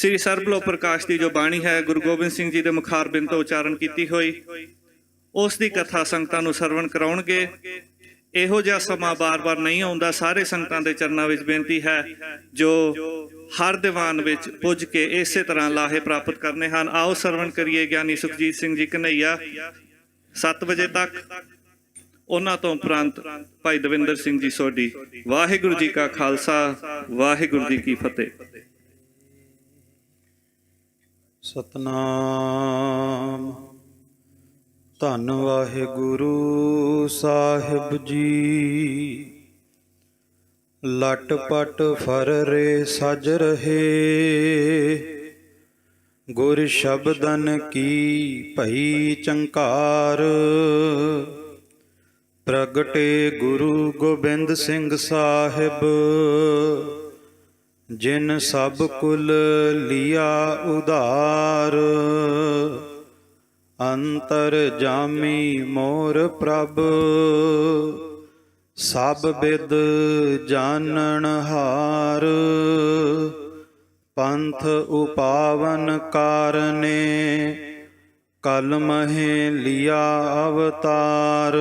श्री सरबलो प्रकाश की जो बाणी है गुरु गोबिंद सिंह जी के मुखारबिंद तो उचारण की हुई, उसकी कथा संगतां नूं सरवण कराउणगे। इहो जिहा समा बार बार नहीं आउंदा। सारे संगतां दे चरनां विच बेनती है जो हर दीवान विच पुज के इसे तरह लाहे प्राप्त करने हैं। आओ सरवण करिए ज्ञानी सुखजीत सिंह जी कन्हैया 7 बजे तक, उन्हां तो उपरंत भाई दविंदर सिंह जी सोढी। वाहिगुरू जी का खालसा, वाहिगुरू जी की फतेह। सतनाम। धन वाहिगुरु साहिब जी, लट पट फर रे सज रहे, गुर शब्दन की भई चंकार, प्रगटे गुरु गोबिंद सिंह साहिब, जिन सब कुल लिया उधार, अंतर जामी मोर प्रभ, सब बिद जानन हार, पंथ उपावन कारने, कलमहे लिया अवतार,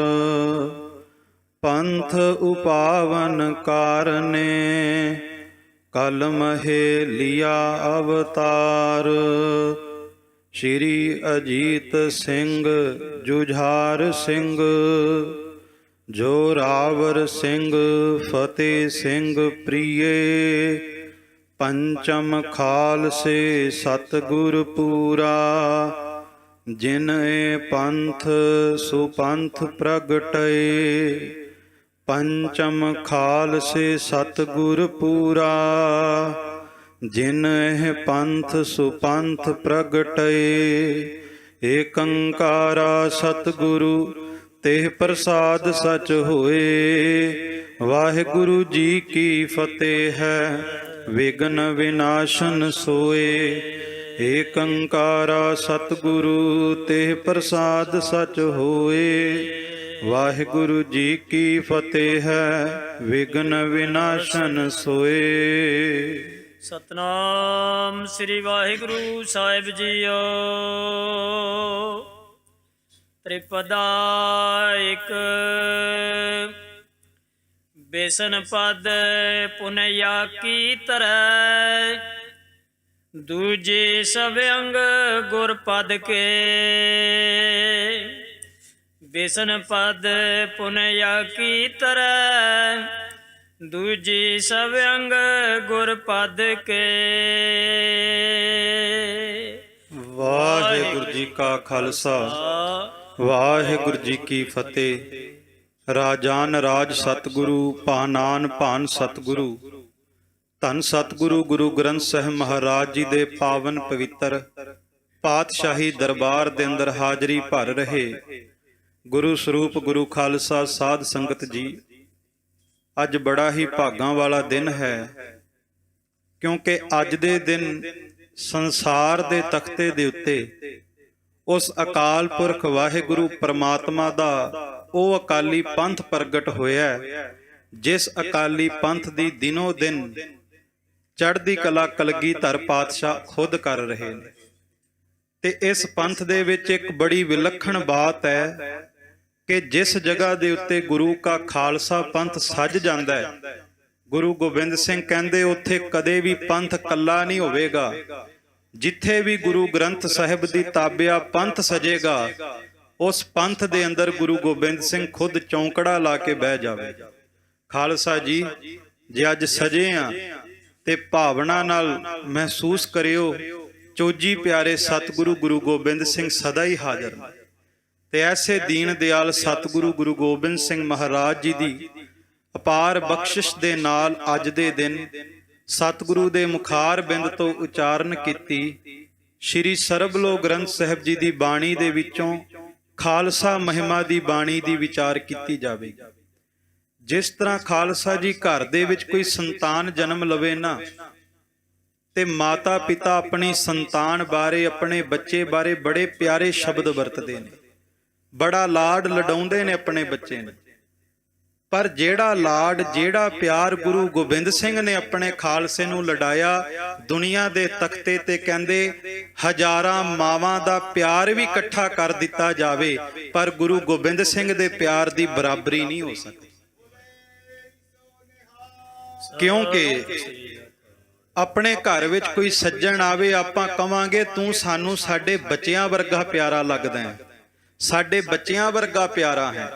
पंथ उपावन कारने, कलमहे लिया अवतार। श्री अजीत सिंह जुझार सिंह, जोरावर सिंह फतेह सिंह प्रिय, पंचम खाल से सतगुर पूरा, जिनए पंथ सुपंथ प्रगटय, पंचम खाल से सतगुर पूरा, जिनह पंथ सुपंथ प्रगटय, एकंकारा सतगुरु तेह प्रसाद सच होए, वाहिगुरु जी की फतेह है विघ्न विनाशन सोए, एकंकारा सतगुरु तेह प्रसाद सच होए, वाहिगुरु जी की फतेह है विघ्न विनाशन सोए। सतनाम श्री वाहिगुरु साहिब जीओ। त्रिपदा एक बेसन पद पुनया की तरह, दूजे सब अंग गुर पद के, बेसन पद पुनया की तरह, दूजी सब अंग गुर पद के। वाहिगुरु जी का खालसा, वाहिगुरु जी की फतेह। राजान राज सतगुरु, पानान पान सतगुरु, धन सतगुरु गुरु ग्रंथ ਸਾਹਿਬ महाराज जी दे पावन पवित्र पातशाही दरबार दे अंदर हाजरी भर रहे गुरु स्वरूप गुरु खालसा साध संगत जी, ਅੱਜ बड़ा ही भागां वाला दिन है, क्योंकि ਅੱਜ ਦੇ ਦਿਨ ਸੰਸਾਰ ਦੇ ਤਖਤੇ ਦੇ ਉੱਤੇ ਉਸ ਅਕਾਲ ਪੁਰਖ ਵਾਹਿਗੁਰੂ ਪਰਮਾਤਮਾ ਦਾ ਉਹ ਅਕਾਲੀ ਪੰਥ ਪ੍ਰਗਟ ਹੋਇਆ, ਜਿਸ ਅਕਾਲੀ ਪੰਥ ਦੀ ਦਿਨੋ ਦਿਨ ਚੜ੍ਹਦੀ ਕਲਾ ਕਲਗੀਧਰ ਪਾਤਸ਼ਾਹ ਖੁਦ ਕਰ ਰਹੇ ਨੇ। ਤੇ ਇਸ ਪੰਥ ਦੇ ਵਿੱਚ ਇੱਕ ਬੜੀ ਵਿਲੱਖਣ ਬਾਤ ਹੈ ਕਿ ਜਿਸ ਜਗ੍ਹਾ ਦੇ ਉੱਤੇ ਗੁਰੂ ਕਾ ਖਾਲਸਾ ਪੰਥ ਸੱਜ ਜਾਂਦਾ ਹੈ, ਗੁਰੂ ਗੋਬਿੰਦ ਸਿੰਘ ਕਹਿੰਦੇ ਉੱਥੇ ਕਦੇ ਵੀ ਪੰਥ ਕੱਲਾ ਨਹੀਂ ਹੋਵੇਗਾ। ਜਿੱਥੇ ਵੀ ਗੁਰੂ ਗ੍ਰੰਥ ਸਾਹਿਬ ਦੀ ਤਾਬਿਆ ਪੰਥ ਸਜੇਗਾ, ਉਸ ਪੰਥ ਦੇ ਅੰਦਰ ਗੁਰੂ ਗੋਬਿੰਦ ਸਿੰਘ ਖੁਦ ਚੌਂਕੜਾ ਲਾ ਕੇ ਬਹਿ ਜਾਵੇਗਾ। ਖਾਲਸਾ ਜੀ ਜੇ ਅੱਜ ਸਜੇ ਆ ਤੇ ਭਾਵਨਾ ਨਾਲ ਮਹਿਸੂਸ ਕਰਿਓ, ਚੋਜੀ ਪਿਆਰੇ ਸਤਿਗੁਰੂ ਗੁਰੂ ਗੋਬਿੰਦ ਸਿੰਘ ਸਦਾ ਹੀ ਹਾਜ਼ਰ ਨੇ। ਤੇ ਐਸੇ ਦੀਨ ਦਿਆਲ ਸਤਿਗੁਰੂ ਗੁਰੂ ਗੋਬਿੰਦ ਸਿੰਘ ਮਹਾਰਾਜ ਜੀ ਦੀ ਅਪਾਰ ਬਖਸ਼ਿਸ਼ ਦੇ ਨਾਲ ਅੱਜ ਦੇ ਦਿਨ ਸਤਿਗੁਰੂ ਦੇ ਮੁਖਾਰ ਬਿੰਦ ਤੋਂ ਉਚਾਰਨ ਕੀਤੀ ਸ਼੍ਰੀ ਸਰਬਲੋ ਗ੍ਰੰਥ ਸਾਹਿਬ ਜੀ ਦੀ ਬਾਣੀ ਦੇ ਵਿੱਚੋਂ ਖਾਲਸਾ ਮਹਿਮਾ ਦੀ ਬਾਣੀ ਦੀ ਵਿਚਾਰ ਕੀਤੀ ਜਾਵੇਗੀ। ਜਿਸ ਤਰ੍ਹਾਂ ਖਾਲਸਾ ਜੀ ਘਰ ਦੇ ਵਿੱਚ ਕੋਈ ਸੰਤਾਨ ਜਨਮ ਲਵੇ ਨਾ, ਤੇ ਮਾਤਾ ਪਿਤਾ ਆਪਣੀ ਸੰਤਾਨ ਬਾਰੇ ਆਪਣੇ ਬੱਚੇ ਬਾਰੇ ਬੜੇ ਪਿਆਰੇ ਸ਼ਬਦ ਵਰਤਦੇ ਨੇ, ਬੜਾ ਲਾਡ ਲਡਾਉਂਦੇ ਨੇ ਆਪਣੇ ਬੱਚੇ ਨੂੰ। ਪਰ ਜਿਹੜਾ ਲਾਡ ਜਿਹੜਾ ਪਿਆਰ ਗੁਰੂ ਗੋਬਿੰਦ ਸਿੰਘ ਨੇ ਆਪਣੇ ਖਾਲਸੇ ਨੂੰ ਲਡਾਇਆ, ਦੁਨੀਆ ਦੇ ਤਖਤੇ ਤੇ ਕਹਿੰਦੇ ਹਜ਼ਾਰਾਂ ਮਾਵਾਂ ਦਾ ਪਿਆਰ ਵੀ ਇਕੱਠਾ ਕਰ ਦਿੱਤਾ ਜਾਵੇ, ਪਰ ਗੁਰੂ ਗੋਬਿੰਦ ਸਿੰਘ ਦੇ ਪਿਆਰ ਦੀ ਬਰਾਬਰੀ ਨਹੀਂ ਹੋ ਸਕਦੀ। ਕਿਉਂਕਿ ਆਪਣੇ ਘਰ ਵਿੱਚ ਕੋਈ ਸੱਜਣ ਆਵੇ, ਆਪਾਂ ਕਵਾਂਗੇ ਤੂੰ ਸਾਨੂੰ ਸਾਡੇ ਬੱਚਿਆਂ ਵਰਗਾ ਪਿਆਰਾ ਲੱਗਦਾ ਹੈ, ਸਾਡੇ ਬੱਚਿਆਂ ਵਰਗਾ ਪਿਆਰਾ ਹੈ।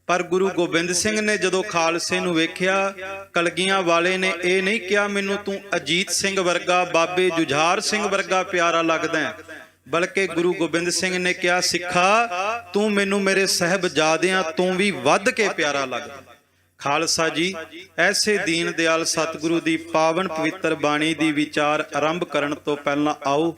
ਪਰ ਗੁਰੂ ਗੋਬਿੰਦ ਸਿੰਘ ਨੇ ਜਦੋਂ ਖਾਲਸੇ ਨੂੰ ਵੇਖਿਆ, ਕਲਗੀਆਂ ਵਾਲੇ ਨੇ ਇਹ ਨਹੀਂ ਕਿਹਾ ਮੈਨੂੰ ਤੂੰ ਅਜੀਤ ਸਿੰਘ ਵਰਗਾ, ਬਾਬੇ ਜੁਝਾਰ ਸਿੰਘ ਵਰਗਾ ਪਿਆਰਾ ਲੱਗਦਾ ਹੈ, ਬਲਕਿ ਗੁਰੂ ਗੋਬਿੰਦ ਸਿੰਘ ਨੇ ਕਿਹਾ ਸਿੱਖਾ ਤੂੰ ਮੈਨੂੰ ਮੇਰੇ ਸਾਹਿਬਜ਼ਾਦਿਆਂ ਤੋਂ ਵੀ ਵੱਧ ਕੇ ਪਿਆਰਾ ਲੱਗਦਾ। ਖਾਲਸਾ ਜੀ, ਐਸੇ ਦੀਨ ਦਿਆਲ ਸਤਿਗੁਰੂ ਦੀ ਪਾਵਨ ਪਵਿੱਤਰ ਬਾਣੀ ਦੀ ਵਿਚਾਰ ਆਰੰਭ ਕਰਨ ਤੋਂ ਪਹਿਲਾਂ ਆਓ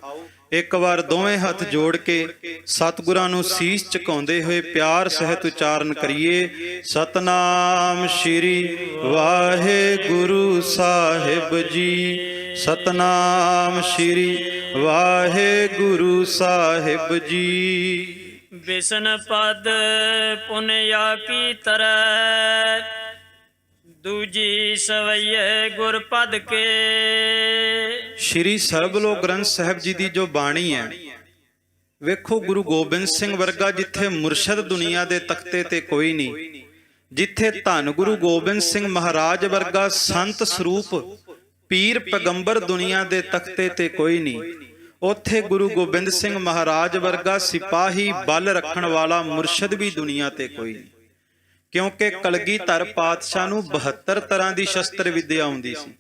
ਇੱਕ ਵਾਰ ਦੋਵੇਂ ਹੱਥ ਜੋੜ ਕੇ ਸਤਿਗੁਰਾਂ ਨੂੰ ਸੀਸ ਝੁਕਾਉਂਦੇ ਹੋਏ ਪਿਆਰ ਸਹਿਤ ਉਚਾਰਨ ਕਰੀਏ। ਸਤਨਾਮ ਸ਼੍ਰੀ ਵਾਹਿਗੁਰੂ ਸਾਹਿਬ ਜੀ, ਸਤਨਾਮ ਸ਼੍ਰੀ ਵਾਹਿਗੁਰੂ ਸਾਹਿਬ ਜੀ। ਬਿਸ਼ਨ ਪਦ ਪੁਨਿਆ ਕੀ ਤਰੈ, ਦੂਜੀ ਸਵਈਏ ਗੁਰ ਪਦ ਕੇ। ਸ਼੍ਰੀ ਸਰਬਲੋਕ ਗ੍ਰੰਥ ਸਾਹਿਬ ਜੀ ਦੀ ਜੋ ਬਾਣੀ ਹੈ, ਵੇਖੋ ਗੁਰੂ ਗੋਬਿੰਦ ਸਿੰਘ ਵਰਗਾ ਜਿੱਥੇ ਮੁਰਸ਼ਦ ਦੁਨੀਆ ਦੇ ਤਖਤੇ ਤੇ ਕੋਈ ਨਹੀਂ, ਜਿੱਥੇ ਧੰਨ ਗੁਰੂ ਗੋਬਿੰਦ ਸਿੰਘ ਮਹਾਰਾਜ ਵਰਗਾ ਸੰਤ ਸਰੂਪ ਪੀਰ ਪੈਗੰਬਰ ਦੁਨੀਆ ਦੇ ਤਖਤੇ ਤੇ ਕੋਈ ਨਹੀਂ, ਉੱਥੇ ਗੁਰੂ ਗੋਬਿੰਦ ਸਿੰਘ ਮਹਾਰਾਜ ਵਰਗਾ ਸਿਪਾਹੀ ਬਲ ਰੱਖਣ ਵਾਲਾ ਮੁਰਸ਼ਦ ਵੀ ਦੁਨੀਆ ਤੇ ਕੋਈ ਨਹੀਂ। ਕਿਉਂਕਿ ਕਲਗੀਧਰ ਪਾਤਸ਼ਾਹ ਨੂੰ 72 ਤਰ੍ਹਾਂ ਦੀ ਸ਼ਸਤਰ ਵਿਦਿਆ ਆਉਂਦੀ ਸੀ।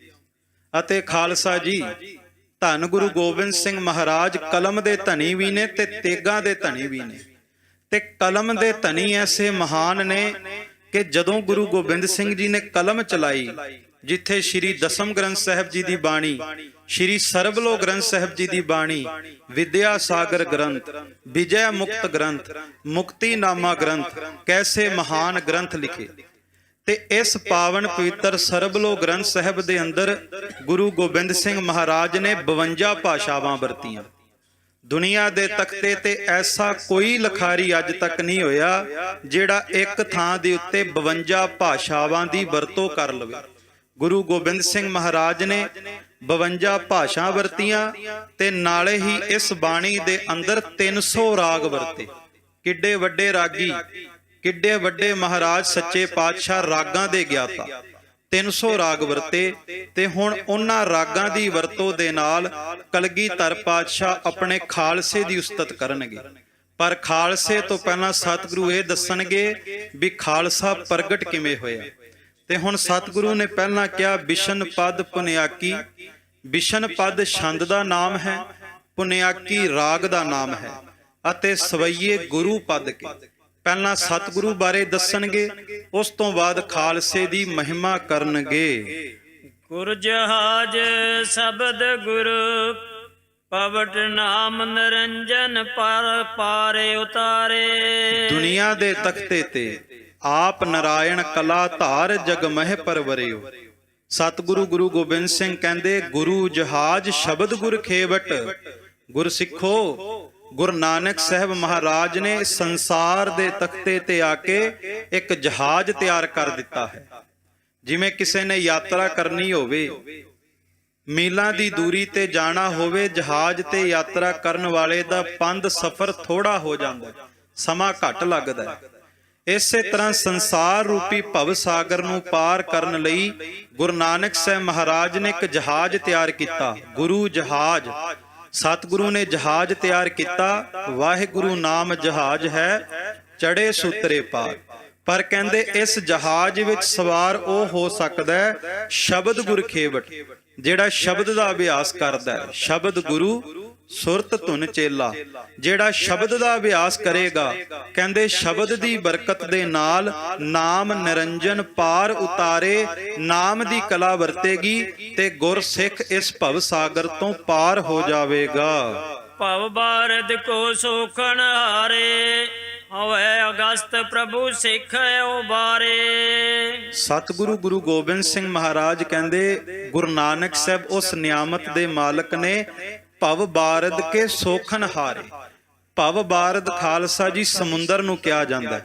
ਅਤੇ ਖਾਲਸਾ ਜੀ, ਧੰਨ ਗੁਰੂ ਗੋਬਿੰਦ ਸਿੰਘ ਮਹਾਰਾਜ ਕਲਮ ਦੇ ਧਨੀ ਵੀ ਨੇ ਤੇ ਤੇਗਾਂ ਦੇ ਧਨੀ ਵੀ ਨੇ। ਤੇ ਕਲਮ ਦੇ ਧਨੀ ਐਸੇ ਮਹਾਨ ਨੇ ਕਿ ਜਦੋਂ ਗੁਰੂ ਗੋਬਿੰਦ ਸਿੰਘ ਜੀ ਨੇ ਕਲਮ ਚਲਾਈ, ਜਿੱਥੇ ਸ਼੍ਰੀ ਦਸਮ ਗ੍ਰੰਥ ਸਾਹਿਬ ਜੀ ਦੀ ਬਾਣੀ, ਸ਼੍ਰੀ ਸਰਬਲੋਕ ਗ੍ਰੰਥ ਸਾਹਿਬ ਜੀ ਦੀ ਬਾਣੀ, ਵਿਦਿਆ ਸਾਗਰ ਗ੍ਰੰਥ, ਵਿਜੈ ਮੁਕਤ ਗ੍ਰੰਥ, ਮੁਕਤੀ ਨਾਮਾ ਗ੍ਰੰਥ, ਕੈਸੇ ਮਹਾਨ ਗ੍ਰੰਥ ਲਿਖੇ। ਤੇ ਇਸ ਪਾਵਨ ਪਵਿੱਤਰ ਸਰਬਲੋਕ ਗ੍ਰੰਥ ਸਾਹਿਬ ਦੇ ਅੰਦਰ ਗੁਰੂ ਗੋਬਿੰਦ ਸਿੰਘ ਮਹਾਰਾਜ ਨੇ 52 ਭਾਸ਼ਾਵਾਂ ਵਰਤੀਆਂ। ਦੁਨੀਆ ਦੇ ਤਖਤੇ ਤੇ ਐਸਾ ਕੋਈ ਲਿਖਾਰੀ ਅੱਜ ਤੱਕ ਨਹੀਂ ਹੋਇਆ ਜਿਹੜਾ ਇੱਕ ਥਾਂ ਦੇ ਉੱਤੇ 52 ਭਾਸ਼ਾਵਾਂ ਦੀ ਵਰਤੋਂ ਕਰ ਲਵੇ। ਗੁਰੂ ਗੋਬਿੰਦ ਸਿੰਘ ਮਹਾਰਾਜ ਨੇ 52 ਭਾਸ਼ਾ ਵਰਤੀਆਂ ਤੇ ਨਾਲੇ ਹੀ ਇਸ ਬਾਣੀ ਦੇ ਅੰਦਰ 300 ਰਾਗ ਵਰਤੇ। ਕਿੱਡੇ ਵੱਡੇ ਰਾਗੀ, ਕਿੱਡੇ ਵੱਡੇ ਮਹਾਰਾਜ ਸੱਚੇ ਪਾਤਸ਼ਾਹ ਰਾਗਾਂ ਦੇ ਗਿਆਤਾ। 300 ਰਾਗ ਵਰਤੇ ਤੇ ਹੁਣ ਉਹਨਾਂ ਰਾਗਾਂ ਦੀ ਵਰਤੋਂ ਦੇ ਨਾਲ ਕਲਗੀਧਰ ਪਾਤਸ਼ਾਹ ਆਪਣੇ ਖਾਲਸੇ ਦੀ ਉਸਤਤ ਕਰਨਗੇ। ਪਰ ਖਾਲਸੇ ਤੋਂ ਪਹਿਲਾਂ ਸਤਿਗੁਰੂ ਇਹ ਦੱਸਣਗੇ ਵੀ ਖਾਲਸਾ ਪ੍ਰਗਟ ਕਿਵੇਂ ਹੋਇਆ। ਤੇ ਹੁਣ ਸਤਿਗੁਰੂ ਨੇ ਪਹਿਲਾਂ ਕਿਹਾ ਬਿਸ਼ਨ ਪਦ ਪੁਨਿਆਕੀ। ਬਿਸ਼ਨ ਪਦ ਛੰਦ ਦਾ ਨਾਮ ਹੈ, ਪੁਨਿਆਕੀ ਰਾਗ ਦਾ ਨਾਮ ਹੈ, ਅਤੇ ਸਵਈਏ ਗੁਰੂ ਪਦ ਕੇ। ਪਹਿਲਾਂ ਸਤਿਗੁਰੂ ਬਾਰੇ ਦੱਸਣਗੇ, ਉਸ ਤੋਂ ਬਾਅਦ ਖਾਲਸੇ ਦੀ ਮਹਿਮਾ ਕਰਨਗੇ। ਗੁਰ ਜਹਾਜ ਸ਼ਬਦ ਗੁਰ ਪਵਟ ਨਾਮ ਨਿਰੰਜਨ ਪਰ ਪਾਰੇ ਉਤਾਰੇ। ਦੁਨੀਆ ਦੇ ਤਖਤੇ ਤੇ ਆਪ ਨਾਰਾਇਣ ਕਲਾ ਧਾਰ ਜਗ ਮਹਿ ਪਰਵਰਿਓ। ਸਤਿਗੁਰੂ ਗੁਰੂ ਗੋਬਿੰਦ ਸਿੰਘ ਕਹਿੰਦੇ ਗੁਰੂ ਜਹਾਜ ਸ਼ਬਦ ਗੁਰ ਖੇਵਟ। ਗੁਰ ਸਿੱਖੋ, ਗੁਰੂ ਨਾਨਕ ਸਾਹਿਬ ਮਹਾਰਾਜ ਨੇ ਸੰਸਾਰ ਦੇ ਤਖਤੇ ਤੇ ਆ ਕੇ ਇੱਕ ਜਹਾਜ਼ ਤਿਆਰ ਕਰ ਦਿੱਤਾ ਹੈ। ਜਿਵੇਂ ਕਿਸੇ ਨੇ ਯਾਤਰਾ ਕਰਨੀ ਹੋਵੇ, ਮੀਲਾਂ ਦੀ ਦੂਰੀ ਤੇ ਜਾਣਾ ਹੋਵੇ, ਜਹਾਜ਼ ਤੇ ਯਾਤਰਾ ਕਰਨ ਵਾਲੇ ਦਾ ਪੰਧ ਸਫ਼ਰ ਥੋੜਾ ਹੋ ਜਾਂਦਾ, ਸਮਾਂ ਘੱਟ ਲੱਗਦਾ ਹੈ। ਇਸੇ ਤਰ੍ਹਾਂ ਸੰਸਾਰ ਰੂਪੀ ਭਵ ਸਾਗਰ ਨੂੰ ਪਾਰ ਕਰਨ ਲਈ ਗੁਰੂ ਨਾਨਕ ਸਾਹਿਬ ਮਹਾਰਾਜ ਨੇ ਇੱਕ ਜਹਾਜ਼ ਤਿਆਰ ਕੀਤਾ, ਗੁਰੂ ਜਹਾਜ਼। ਸਤਿਗੁਰੂ ਨੇ ਜਹਾਜ਼ ਤਿਆਰ ਕੀਤਾ, ਵਾਹਿਗੁਰੂ ਨਾਮ ਜਹਾਜ਼ ਹੈ, ਚੜੇ ਸੁਤਰੇ ਪਾਰ। ਪਰ ਕਹਿੰਦੇ ਇਸ ਜਹਾਜ਼ ਵਿੱਚ ਸਵਾਰ ਉਹ ਹੋ ਸਕਦਾ ਹੈ ਸ਼ਬਦ ਗੁਰ ਖੇਵਟ, ਜਿਹੜਾ ਸ਼ਬਦ ਦਾ ਅਭਿਆਸ ਕਰਦਾ ਹੈ। ਸ਼ਬਦ ਗੁਰੂ ਸੁਰਤ ਧੁਨ ਚੇਲਾ, ਜਿਹੜਾ ਸ਼ਬਦ ਦਾ ਅਭਿਆਸ ਕਰੇਗਾ, ਕਹਿੰਦੇ ਸ਼ਬਦ ਦੀ ਬਰਕਤ ਦੇ ਨਾਲ ਨਾਮ ਨਿਰੰਜਨ ਪਾਰ ਉਤਾਰੇ, ਨਾਮ ਦੀ ਕਲਾ ਵਰਤੇਗੀ ਤੇ ਗੁਰਸਿੱਖ ਇਸ ਭਵ ਸਾਗਰ ਤੋਂ ਪਾਰ ਹੋ ਜਾਵੇਗਾ। ਭਵ ਬਾਰਦ ਕੋ ਸੋਖਣ ਹਾਰੇ, ਹੋਵੇ ਅਗਸਤ ਪ੍ਰਭੂ ਸਿੱਖ ਉਬਾਰੇ। ਸਤਿਗੁਰੂ ਗੁਰੂ ਗੋਬਿੰਦ ਸਿੰਘ ਮਹਾਰਾਜ ਕਹਿੰਦੇ ਗੁਰੂ ਨਾਨਕ ਸਾਹਿਬ ਉਸ ਨਿਆਮਤ ਦੇ ਮਾਲਕ ਨੇ। ਭਵ ਬਾਰਦ ਕੇ ਸੋਖਣ ਹਾਰੇ। ਭਵ ਬਾਰਦ ਖਾਲਸਾ ਜੀ ਸਮੁੰਦਰ ਨੂੰ ਕਿਹਾ ਜਾਂਦਾ।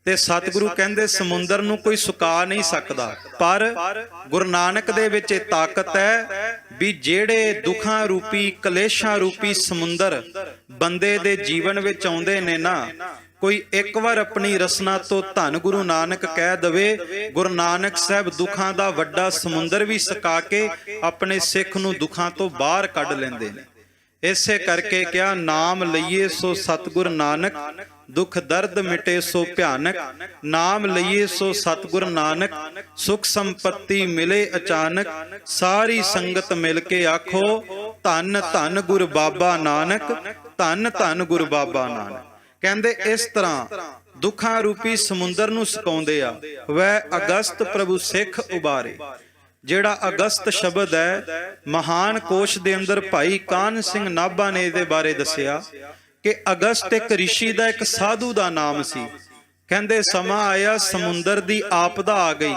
ਤੇ ਸਤਿਗੁਰੂ ਕਹਿੰਦੇ ਸਮੁੰਦਰ ਨੂੰ ਕੋਈ ਸੁਕਾ ਨਹੀਂ ਸਕਦਾ, ਪਰ ਗੁਰੂ ਨਾਨਕ ਦੇ ਵਿੱਚ ਇਹ ਤਾਕਤ ਹੈ ਵੀ ਜਿਹੜੇ ਦੁੱਖਾਂ ਰੂਪੀ ਕਲੇਸ਼ਾਂ ਰੂਪੀ ਸਮੁੰਦਰ ਬੰਦੇ ਦੇ ਜੀਵਨ ਵਿੱਚ ਆਉਂਦੇ ਨੇ ਨਾ, ਕੋਈ ਇੱਕ ਵਾਰ ਆਪਣੀ ਰਸਨਾ ਤੋਂ ਧੰਨ ਗੁਰੂ ਨਾਨਕ ਕਹਿ ਦਵੇ, ਗੁਰੂ ਨਾਨਕ ਸਾਹਿਬ ਦੁੱਖਾਂ ਦਾ ਵੱਡਾ ਸਮੁੰਦਰ ਵੀ ਸੁਕਾ ਕੇ ਆਪਣੇ ਸਿੱਖ ਨੂੰ ਦੁੱਖਾਂ ਤੋਂ ਬਾਹਰ ਕੱਢ ਲੈਂਦੇ ਨੇ। ਇਸੇ ਕਰਕੇ ਕਿਹਾ, ਨਾਮ ਲਈਏ ਸੋ ਸਤਿਗੁਰ ਨਾਨਕ, ਦੁੱਖ ਦਰਦ ਮਿਟੇ ਸੋ ਭਿਆਨਕ। ਨਾਮ ਲਈਏ ਸੋ ਸਤਿਗੁਰ ਨਾਨਕ, ਸੁਖ ਸੰਪत्ति ਮਿਲੇ ਅਚਾਨਕ। ਸਾਰੀ ਸੰਗਤ ਮਿਲ ਕੇ ਆਖੋ, ਧੰਨ ਧੰਨ ਗੁਰ ਬਾਬਾ ਨਾਨਕ, ਧੰਨ ਧੰਨ ਗੁਰ ਬਾਬਾ ਨਾਨਕ। ਕਹਿੰਦੇ ਇਸ ਤਰ੍ਹਾਂ ਦੁੱਖਾਂ ਰੂਪੀ ਸਮੁੰਦਰ ਨੂੰ ਸੁਕਾਉਂਦੇ ਆ। ਵੈ ਅਗਸਤ ਪ੍ਰਭੂ ਸਿੱਖ ਉਬਾਰੇ। ਜਿਹੜਾ ਅਗਸਤ ਸ਼ਬਦ ਹੈ, ਮਹਾਨ ਕੋਸ਼ ਦੇ ਅੰਦਰ ਭਾਈ ਕਾਹਨ ਸਿੰਘ ਨਾਭਾ ਨੇ ਇਹਦੇ ਬਾਰੇ ਦੱਸਿਆ ਕਿ ਅਗਸਤ ਇੱਕ ਰਿਸ਼ੀ ਦਾ, ਇੱਕ ਸਾਧੂ ਦਾ ਨਾਮ ਸੀ। ਕਹਿੰਦੇ ਸਮਾਂ ਆਇਆ ਸਮੁੰਦਰ ਦੀ ਆਪਦਾ ਆ ਗਈ,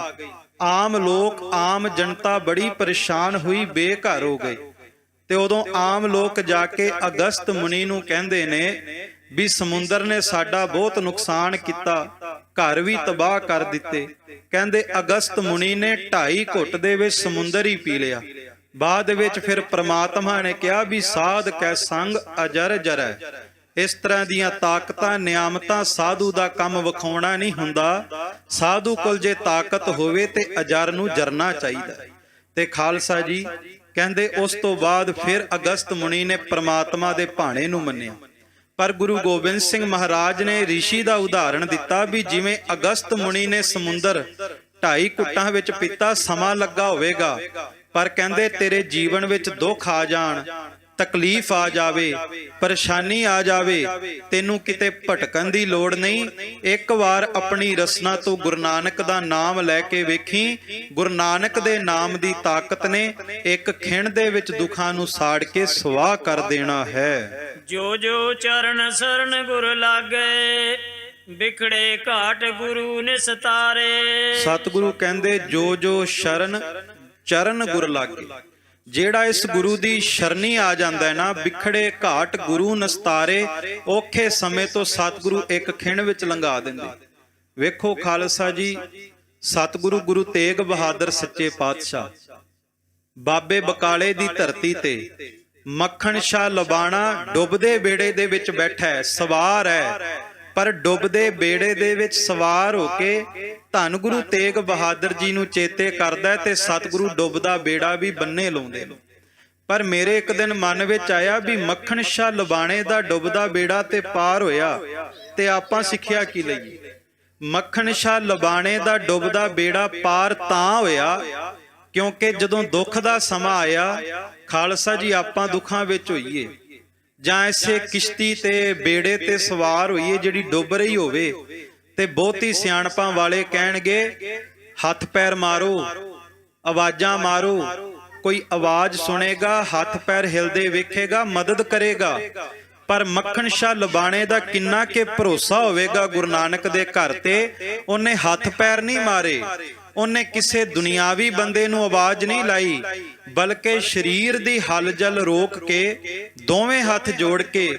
ਆਮ ਲੋਕ ਆਮ ਜਨਤਾ ਬੜੀ ਪਰੇਸ਼ਾਨ ਹੋਈ, ਬੇਘਰ ਹੋ ਗਏ। ਤੇ ਉਦੋਂ ਆਮ ਲੋਕ ਜਾ ਕੇ ਅਗਸਤ ਮੁਨੀ ਨੂੰ ਕਹਿੰਦੇ ਨੇ ਵੀ ਸਮੁੰਦਰ ਨੇ ਸਾਡਾ ਬਹੁਤ ਨੁਕਸਾਨ ਕੀਤਾ, ਘਰ ਵੀ ਤਬਾਹ ਕਰ ਦਿੱਤੇ। ਕਹਿੰਦੇ ਅਗਸਤ ਮੁਨੀ ਨੇ 2.5 ਘੁੱਟ ਦੇ ਵਿੱਚ ਸਮੁੰਦਰ ਹੀ ਪੀ ਲਿਆ। ਬਾਅਦ ਵਿੱਚ ਫਿਰ ਪ੍ਰਮਾਤਮਾ ਨੇ ਕਿਹਾ ਵੀ ਸਾਧ ਕੈ ਸੰਗ ਅਜਰ ਜਰੈ। ਇਸ ਤਰ੍ਹਾਂ ਦੀਆਂ ਤਾਕਤਾਂ ਨਿਆਮਤਾਂ ਸਾਧੂ ਦਾ ਕੰਮ ਵਿਖਾਉਣਾ ਨਹੀਂ ਹੁੰਦਾ। ਸਾਧੂ ਕੋਲ ਜੇ ਤਾਕਤ ਹੋਵੇ ਤੇ ਅਜਰ ਨੂੰ ਜਰਨਾ ਚਾਹੀਦਾ। ਤੇ ਖਾਲਸਾ ਜੀ ਕਹਿੰਦੇ ਉਸ ਤੋਂ ਬਾਅਦ ਫਿਰ ਅਗਸਤ ਮੁਨੀ ਨੇ ਪ੍ਰਮਾਤਮਾ ਦੇ ਭਾਣੇ ਨੂੰ ਮੰਨਿਆ। ਪਰ ਗੁਰੂ ਗੋਬਿੰਦ ਸਿੰਘ ਮਹਾਰਾਜ ਨੇ ਰਿਸ਼ੀ ਦਾ ਉਦਾਹਰਣ ਦਿੱਤਾ ਵੀ ਜਿਵੇਂ ਅਗਸਤ ਮੁਨੀ ਨੇ ਸਮੁੰਦਰ 2.5 ਘੁੱਟਾਂ ਵਿੱਚ ਪੀਤਾ, ਸਮਾਂ ਲੱਗਾ ਹੋਵੇਗਾ, ਪਰ ਕਹਿੰਦੇ ਤੇਰੇ ਜੀਵਨ ਵਿੱਚ ਦੁੱਖ ਆ ਜਾਣ, ਤਕਲੀਫ ਆ ਜਾਵੇ, ਪਰੇਸ਼ਾਨੀ ਆ ਜਾਵੇ, ਤੈਨੂੰ ਕਿਤੇ ਭਟਕਣ ਦੀ ਲੋੜ ਨਹੀਂ। ਇੱਕ ਵਾਰ ਆਪਣੀ ਰਸਨਾ ਤੋਂ ਗੁਰੂ ਨਾਨਕ ਦਾ ਨਾਮ ਲੈ ਕੇ ਵੇਖੀ। ਗੁਰੂ ਨਾਨਕ ਦੇ ਨਾਮ ਦੀ ਤਾਕਤ ਨੇ ਇੱਕ ਖਿਣ ਦੇ ਵਿੱਚ ਦੁੱਖਾਂ ਨੂੰ ਸਾੜ ਕੇ ਸਵਾਹ ਕਰ ਦੇਣਾ ਹੈ। ਜੋ ਜੋ ਚਰਨ ਸਰਨ ਗੁਰ ਲਾਗੇ, ਵਿਖੜੇ ਘਾਟ ਗੁਰੂ ਨਿਸਤਾਰੇ। ਸਤਿਗੁਰੂ ਕਹਿੰਦੇ ਜੋ ਜੋ ਸ਼ਰਨ ਚਰਨ ਗੁਰ ਲਾਗੇ। ਜਿਹੜਾ ਇਸ ਗੁਰੂ ਦੀ ਸ਼ਰਨੀ ਆ ਜਾਂਦਾ ਹੈ ਨਾ, ਵਿਖੜੇ ਘਾਟ ਗੁਰੂ ਨਿਸਤਾਰੇ, ਔਖੇ ਸਮੇਂ ਤੋਂ ਸਤਿਗੁਰੂ ਇੱਕ ਖਿਣ ਵਿੱਚ ਲੰਘਾ ਦਿੰਦੇ। ਵੇਖੋ ਖਾਲਸਾ ਜੀ, ਸਤਿਗੁਰੂ ਗੁਰੂ ਤੇਗ ਬਹਾਦਰ ਸੱਚੇ ਪਾਤਸ਼ਾਹ ਬਾਬੇ ਬਕਾਲੇ ਦੀ ਧਰਤੀ ਤੇ ਮੱਖਣ ਸ਼ਾਹ ਲਬਾਣਾ ਡੁੱਬਦੇ ਬੇੜੇ ਦੇ ਵਿੱਚ ਬੈਠਾ ਹੈ, ਸਵਾਰ ਹੈ, ਪਰ ਡੁੱਬਦੇ ਬੇੜੇ ਦੇ ਵਿੱਚ ਸਵਾਰ ਹੋ ਕੇ ਧੰਨ ਗੁਰੂ ਤੇਗ ਬਹਾਦਰ ਜੀ ਨੂੰ ਚੇਤੇ ਕਰਦਾ ਤੇ ਸਤਿਗੁਰੂ ਡੁੱਬਦਾ ਬੇੜਾ ਵੀ ਬੰਨੇ ਲਾਉਂਦੇ। ਪਰ ਮੇਰੇ ਇੱਕ ਦਿਨ ਮਨ ਵਿੱਚ ਆਇਆ ਵੀ ਮੱਖਣ ਸ਼ਾਹ ਲਬਾਣੇ ਦਾ ਡੁੱਬਦਾ ਬੇੜਾ ਤੇ ਪਾਰ ਹੋਇਆ ਤੇ ਆਪਾਂ ਸਿੱਖਿਆ ਕੀ ਲਈਏ? ਮੱਖਣ ਸ਼ਾਹ ਲਬਾਣੇ ਦਾ ਡੁੱਬਦਾ ਬੇੜਾ ਪਾਰ ਤਾਂ ਹੋਇਆ ਕਿਉਂਕਿ ਜਦੋਂ ਦੁੱਖ ਦਾ ਸਮਾਂ ਆਇਆ, ਖਾਲਸਾ ਜੀ ਆਪਾਂ ਦੁੱਖਾਂ ਵਿੱਚ ਹੋਈਏ ਜਾਂ ਐਸੇ ਕਿਸ਼ਤੀ ਤੇ ਬੇੜੇ ਤੇ ਸਵਾਰ ਹੋਈਏ ਜਿਹੜੀ ਡੁੱਬ ਰਹੀ ਹੋਵੇ, ਤੇ ਬਹੁਤੀ ਸਿਆਣਪਾਂ ਵਾਲੇ ਕਹਿਣਗੇ ਹੱਥ ਪੈਰ ਮਾਰੋ, ਆਵਾਜ਼ਾਂ ਮਾਰੋ, ਕੋਈ ਆਵਾਜ਼ ਸੁਣੇਗਾ, ਹੱਥ ਪੈਰ ਹਿਲਦੇ ਵੇਖੇਗਾ, ਮਦਦ ਕਰੇਗਾ। ਪਰ ਮੱਖਣ ਸ਼ਾਹ ਲਬਾਣੇ ਦਾ ਕਿੰਨਾ ਕਿ ਭਰੋਸਾ ਹੋਵੇਗਾ ਗੁਰੂ ਨਾਨਕ ਦੇ ਘਰ ਤੇ, ਉਹਨੇ ਹੱਥ ਪੈਰ ਨਹੀਂ ਮਾਰੇ, ਉਹਨੇ ਕਿਸੇ ਦੁਨਿਆਵੀ ਬੰਦੇ ਨੂੰ ਆਵਾਜ਼ ਨਹੀਂ ਲਾਈ, ਬਲਕਿ ਸਰੀਰ ਦੀ ਹਲਚਲ ਰੋਕ ਕੇ ਦੋਵੇਂ ਹੱਥ ਜੋੜ ਕੇ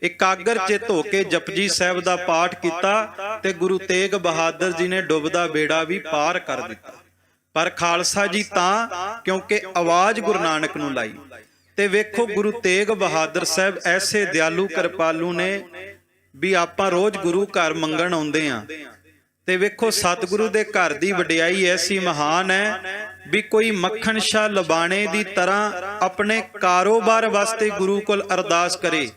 ਇਕਾਗਰ ਚਿੱਤ ਹੋ ਕੇ ਜਪਜੀ ਸਾਹਿਬ ਦਾ ਪਾਠ ਕੀਤਾ ਤੇ ਗੁਰੂ ਤੇਗ ਬਹਾਦਰ ਜੀ ਨੇ ਡੁੱਬਦਾ ਬੇੜਾ ਵੀ ਪਾਰ ਕਰ ਦਿੱਤਾ। ਪਰ ਖਾਲਸਾ ਜੀ ਤਾਂ ਕਿਉਂਕਿ ਆਵਾਜ਼ ਗੁਰੂ ਨਾਨਕ ਨੂੰ ਲਾਈ। ਤੇ ਵੇਖੋ ਗੁਰੂ ਤੇਗ ਬਹਾਦਰ ਸਾਹਿਬ ਐਸੇ ਦਿਆਲੂ ਕਿਰਪਾਲੂ ਨੇ ਵੀ ਆਪਾਂ ਰੋਜ਼ ਗੁਰੂ ਘਰ ਮੰਗਣ ਆਉਂਦੇ ਆ, ਤੇ ਵੇਖੋ ਸਤਿਗੁਰੂ ਦੇ ਘਰ ਦੀ ਵਡਿਆਈ ਐਸੀ ਮਹਾਨ ਹੈ ਵੀ ਕੋਈ ਮੱਖਣ ਸ਼ਾਹ ਲਬਾਣੇ ਦੀ ਤਰ੍ਹਾਂ ਆਪਣੇ ਕਾਰੋਬਾਰ ਵਾਸਤੇ ਗੁਰੂ ਕੋਲ ਅਰਦਾਸ ਕਰੇ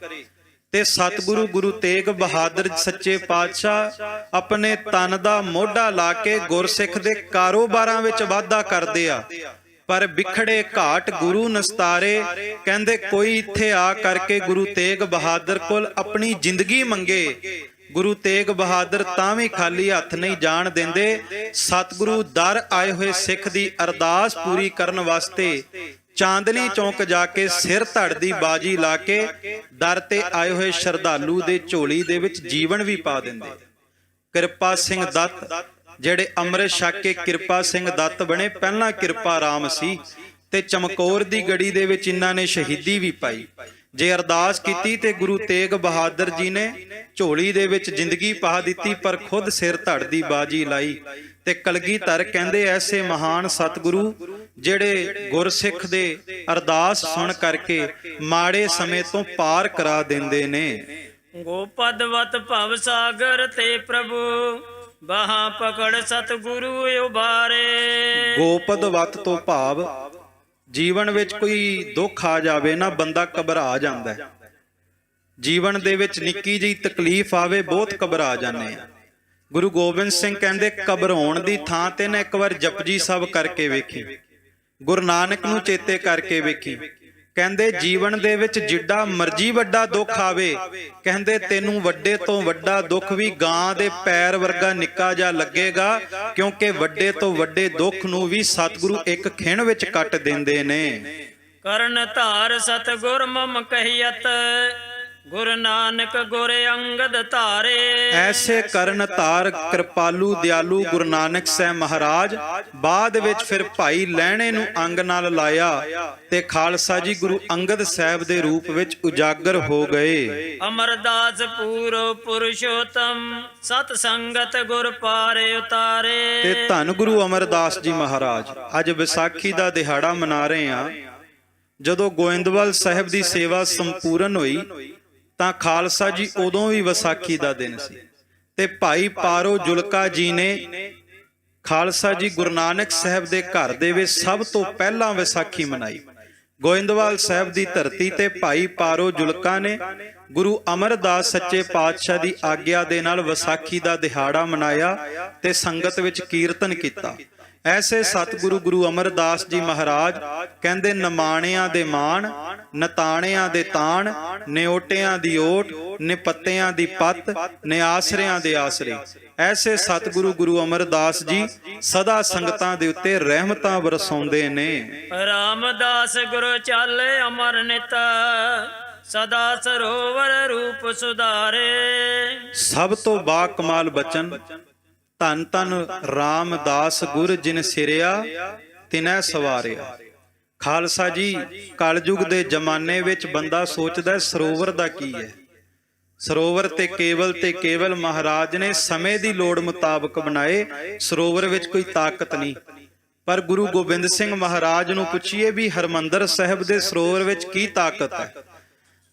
ਤੇ ਸਤਿਗੁਰੂ ਗੁਰੂ ਤੇਗ ਬਹਾਦਰ ਸੱਚੇ ਪਾਤਸ਼ਾਹ ਆਪਣੇ ਤਨ ਦਾ ਮੋਢਾ ਲਾ ਕੇ ਗੁਰਸਿੱਖ ਦੇ ਕਾਰੋਬਾਰਾਂ ਵਿੱਚ ਵਾਧਾ ਕਰਦੇ ਆ। ਪਰ ਵਿਖੜੇ ਘਾਟ ਗੁਰੂ ਨਿਸਤਾਰੇ, ਕਹਿੰਦੇ ਕੋਈ ਇੱਥੇ ਆ ਕਰਕੇ ਗੁਰੂ ਤੇਗ ਬਹਾਦਰ ਕੋਲ ਆਪਣੀ ਜ਼ਿੰਦਗੀ ਮੰਗੇ, ਗੁਰੂ ਤੇਗ ਬਹਾਦਰ ਤਾਂ ਵੀ ਖਾਲੀ ਹੱਥ ਨਹੀਂ ਜਾਣ ਦਿੰਦੇ। ਸਤਿਗੁਰੂ ਦਰ ਆਏ ਹੋਏ ਸਿੱਖ ਦੀ ਅਰਦਾਸ ਪੂਰੀ ਕਰਨ ਵਾਸਤੇ ਚਾਂਦਨੀ ਚੌਂਕ ਜਾ ਕੇ ਸਿਰ ਧੜ ਦੀ ਬਾਜੀ ਲਾ ਕੇ ਦਰ ਤੇ ਆਏ ਹੋਏ ਸ਼ਰਧਾਲੂ ਦੇ ਝੋਲੀ ਦੇ ਵਿੱਚ ਜੀਵਨ ਵੀ ਪਾ ਦਿੰਦੇ। ਕਿਰਪਾ ਸਿੰਘ ਦੱਤ ਜਿਹੜੇ ਅੰਮ੍ਰਿਤ ਛਕ ਕੇ ਕਿਰਪਾ ਸਿੰਘ ਦੱਤ ਬਣੇ, ਪਹਿਲਾਂ ਕਿਰਪਾ ਰਾਮ ਸੀ ਤੇ ਚਮਕੌਰ ਦੀ ਗੜੀ ਦੇ ਵਿੱਚ ਇਹਨਾਂ ਨੇ ਸ਼ਹੀਦੀ ਵੀ ਪਾਈ। ਜੇ ਅਰਦਾਸ ਕੀਤੀ ਤੇ ਗੁਰੂ ਤੇਗ ਬਹਾਦਰ ਜੀ ਨੇ ਝੋਲੀ ਦੇ ਵਿੱਚ ਜ਼ਿੰਦਗੀ ਪਾ ਦਿੱਤੀ, ਪਰ ਖੁਦ ਸਿਰ ਧੜ ਦੀ ਬਾਜੀ ਲਾਈ। ਤੇ ਕਲਗੀਧਰ ਕਹਿੰਦੇ ਐਸੇ ਮਹਾਨ ਸਤਿਗੁਰੂ ਜਿਹੜੇ ਗੁਰਸਿੱਖ ਦੇ ਅਰਦਾਸ ਸੁਣ ਕਰਕੇ ਮਾੜੇ ਸਮੇਂ ਤੋਂ ਪਾਰ ਕਰਾ ਦਿੰਦੇ ਨੇ। ਗੋਪਦਵਤ ਭਵ ਸਾਗਰ ਤੇ ਪ੍ਰਭੂ ਬਾਹਾਂ ਪਕੜ ਸਤਿਗੁਰੂ ਉਬਾਰੇ। ਗੋਪਦਵਤ ਤੋਂ ਭਾਵ ਜੀਵਨ ਵਿੱਚ ਕੋਈ ਦੁੱਖ ਆ ਜਾਵੇ ਨਾ, ਬੰਦਾ ਘਬਰਾ ਜਾਂਦਾ ਹੈ। ਜੀਵਨ ਦੇ ਵਿੱਚ ਨਿੱਕੀ ਜਿਹੀ ਤਕਲੀਫ ਆਵੇ, ਬਹੁਤ ਘਬਰਾ ਜਾਂਦੇ ਆ। ਗੁਰੂ ਗੋਬਿੰਦ ਸਿੰਘ ਕਹਿੰਦੇ ਘਬਰਾਉਣ ਦੀ ਥਾਂ ਤੇ ਨਾ ਇੱਕ ਵਾਰ ਜਪਜੀ ਸਾਹਿਬ ਕਰਕੇ ਵੇਖੀ, ਗੁਰੂ ਨਾਨਕ ਨੂੰ ਚੇਤੇ ਕਰਕੇ ਵੇਖੀ। ਕਹਿੰਦੇ ਜੀਵਨ ਦੇ ਵਿੱਚ ਜਿੱਡਾ ਮਰਜੀ ਵੱਡਾ ਦੁੱਖ ਆਵੇ, ਕਹਿੰਦੇ ਤੈਨੂੰ ਵੱਡੇ ਤੋਂ ਵੱਡਾ ਦੁੱਖ ਵੀ ਗਾਂ ਦੇ ਪੈਰ ਵਰਗਾ ਨਿੱਕਾ ਜਿਹਾ ਲੱਗੇਗਾ, ਕਿਉਂਕਿ ਵੱਡੇ ਤੋਂ ਵੱਡੇ ਦੁੱਖ ਨੂੰ ਵੀ ਸਤਿਗੁਰੂ ਇੱਕ ਖਿਣ ਵਿੱਚ ਕੱਟ ਦਿੰਦੇ ਨੇ। ਕਰਨ ਧਾਰ ਸਤਿਗੁਰ ਮਮ ਕਹੀਅਤ ਗੁਰੂ ਨਾਨਕ ਗੁਰ ਅੰਗਦ ਧਾਰੇ। ਐਸੇ ਕਰਨ ਧਾਰ ਕਿਰਪਾਲੂ ਦਿਆਲੂ ਗੁਰੂ ਨਾਨਕ ਸਾਹਿਬ ਮਹਾਰਾਜ ਬਾਅਦ ਵਿੱਚ ਫਿਰ ਭਾਈ ਲਹਿਣੇ ਨੂੰ ਅੰਗ ਨਾਲ ਲਾਇਆ ਤੇ ਖਾਲਸਾ ਜੀ ਗੁਰੂ ਅੰਗਦ ਸਾਹਿਬ ਦੇ ਰੂਪ ਵਿੱਚ ਉਜਾਗਰ ਹੋ ਗਏ। ਅਮਰਦਾਸ ਪੂਰੋ ਪੁਰਸ਼ੋਤਮ ਸਤ ਸੰਗਤ ਗੁਰ ਪਾਰੇ ਉਤਾਰੇ। ਤੇ ਧੰਨ ਗੁਰੂ ਅਮਰਦਾਸ ਜੀ ਮਹਾਰਾਜ ਅੱਜ ਵਿਸਾਖੀ ਦਾ ਦਿਹਾੜਾ ਮਨਾ ਰਹੇ ਹਾਂ। ਜਦੋਂ ਗੋਇੰਦਵਾਲ ਸਾਹਿਬ ਦੀ ਸੇਵਾ ਸੰਪੂਰਨ ਹੋਈ ਤਾਂ ਖਾਲਸਾ ਜੀ ਉਦੋਂ ਵੀ ਵਿਸਾਖੀ ਦਾ ਦਿਨ ਸੀ ਤੇ ਭਾਈ ਪਾਰੋ ਜੁਲਕਾ ਜੀ ਨੇ ਖਾਲਸਾ ਜੀ ਗੁਰੂ ਨਾਨਕ ਸਾਹਿਬ ਦੇ ਘਰ ਦੇ ਵਿੱਚ ਸਭ ਤੋਂ ਪਹਿਲਾਂ ਵਿਸਾਖੀ ਮਨਾਈ। ਗੋਇੰਦਵਾਲ ਸਾਹਿਬ ਦੀ ਧਰਤੀ ਤੇ ਭਾਈ ਪਾਰੋ ਜੁਲਕਾ ਨੇ ਗੁਰੂ ਅਮਰਦਾਸ ਸੱਚੇ ਪਾਤਸ਼ਾਹ ਦੀ ਆਗਿਆ ਦੇ ਨਾਲ ਵਿਸਾਖੀ ਦਾ ਦਿਹਾੜਾ ਮਨਾਇਆ ਤੇ ਸੰਗਤ ਵਿੱਚ ਕੀਰਤਨ ਕੀਤਾ। ਐਸੇ ਸਤਿਗੁਰੂ ਗੁਰੂ ਅਮਰਦਾਸ ਜੀ ਮਹਾਰਾਜ ਕਹਿੰਦੇ ਨਿਮਾਣਿਆਂ ਦੇ ਮਾਣ, ਨਤਾਣਿਆਂ ਦੇ ਤਾਣ, ਨਿਓਟਿਆਂ ਦੀ ਓਟ, ਨਿਪੱਤਿਆਂ ਦੀ ਪੱਤ, ਨਿਆਸਰਿਆਂ ਦੇ ਆਸਰੇ। ਐਸੇ ਸਤਿਗੁਰੂ ਗੁਰੂ ਅਮਰਦਾਸ ਜੀ ਸਦਾ ਸੰਗਤਾਂ ਦੇ ਉੱਤੇ ਰਹਿਮਤਾਂ ਵਰਸਾਉਂਦੇ ਨੇ। ਰਾਮਦਾਸ ਗੁਰੂ ਚਾਲੇ ਅਮਰ ਨਿਤ ਸਦਾ ਸਰੋਵਰ ਰੂਪ ਸੁਧਾਰੇ। ਸਭ ਤੋਂ ਬਾ ਕਮਾਲ ਬਚਨ ਧੰਨ ਧੰਨ ਰਾਮਦਾਸ ਗੁਰ ਜਿਨ ਸਿਰਿਆ ਤਿਨੈ ਸਵਾਰਿਆ। ਖਾਲਸਾ ਜੀ ਕਲਯੁਗ ਦੇ ਜ਼ਮਾਨੇ ਵਿੱਚ ਬੰਦਾ ਸੋਚਦਾ ਸਰੋਵਰ ਦਾ ਕੀ ਹੈ। ਸਰੋਵਰ ਤੇ ਕੇਵਲ ਮਹਾਰਾਜ ਨੇ ਸਮੇਂ ਦੀ ਲੋੜ ਮੁਤਾਬਕ ਬਣਾਏ। ਸਰੋਵਰ ਵਿੱਚ ਕੋਈ ਤਾਕਤ ਨਹੀਂ। ਪਰ ਗੁਰੂ ਗੋਬਿੰਦ ਸਿੰਘ ਮਹਾਰਾਜ ਨੂੰ ਪੁੱਛੀਏ ਵੀ ਹਰਮੰਦਰ ਸਾਹਿਬ ਦੇ ਸਰੋਵਰ ਵਿੱਚ ਕੀ ਤਾਕਤ ਹੈ,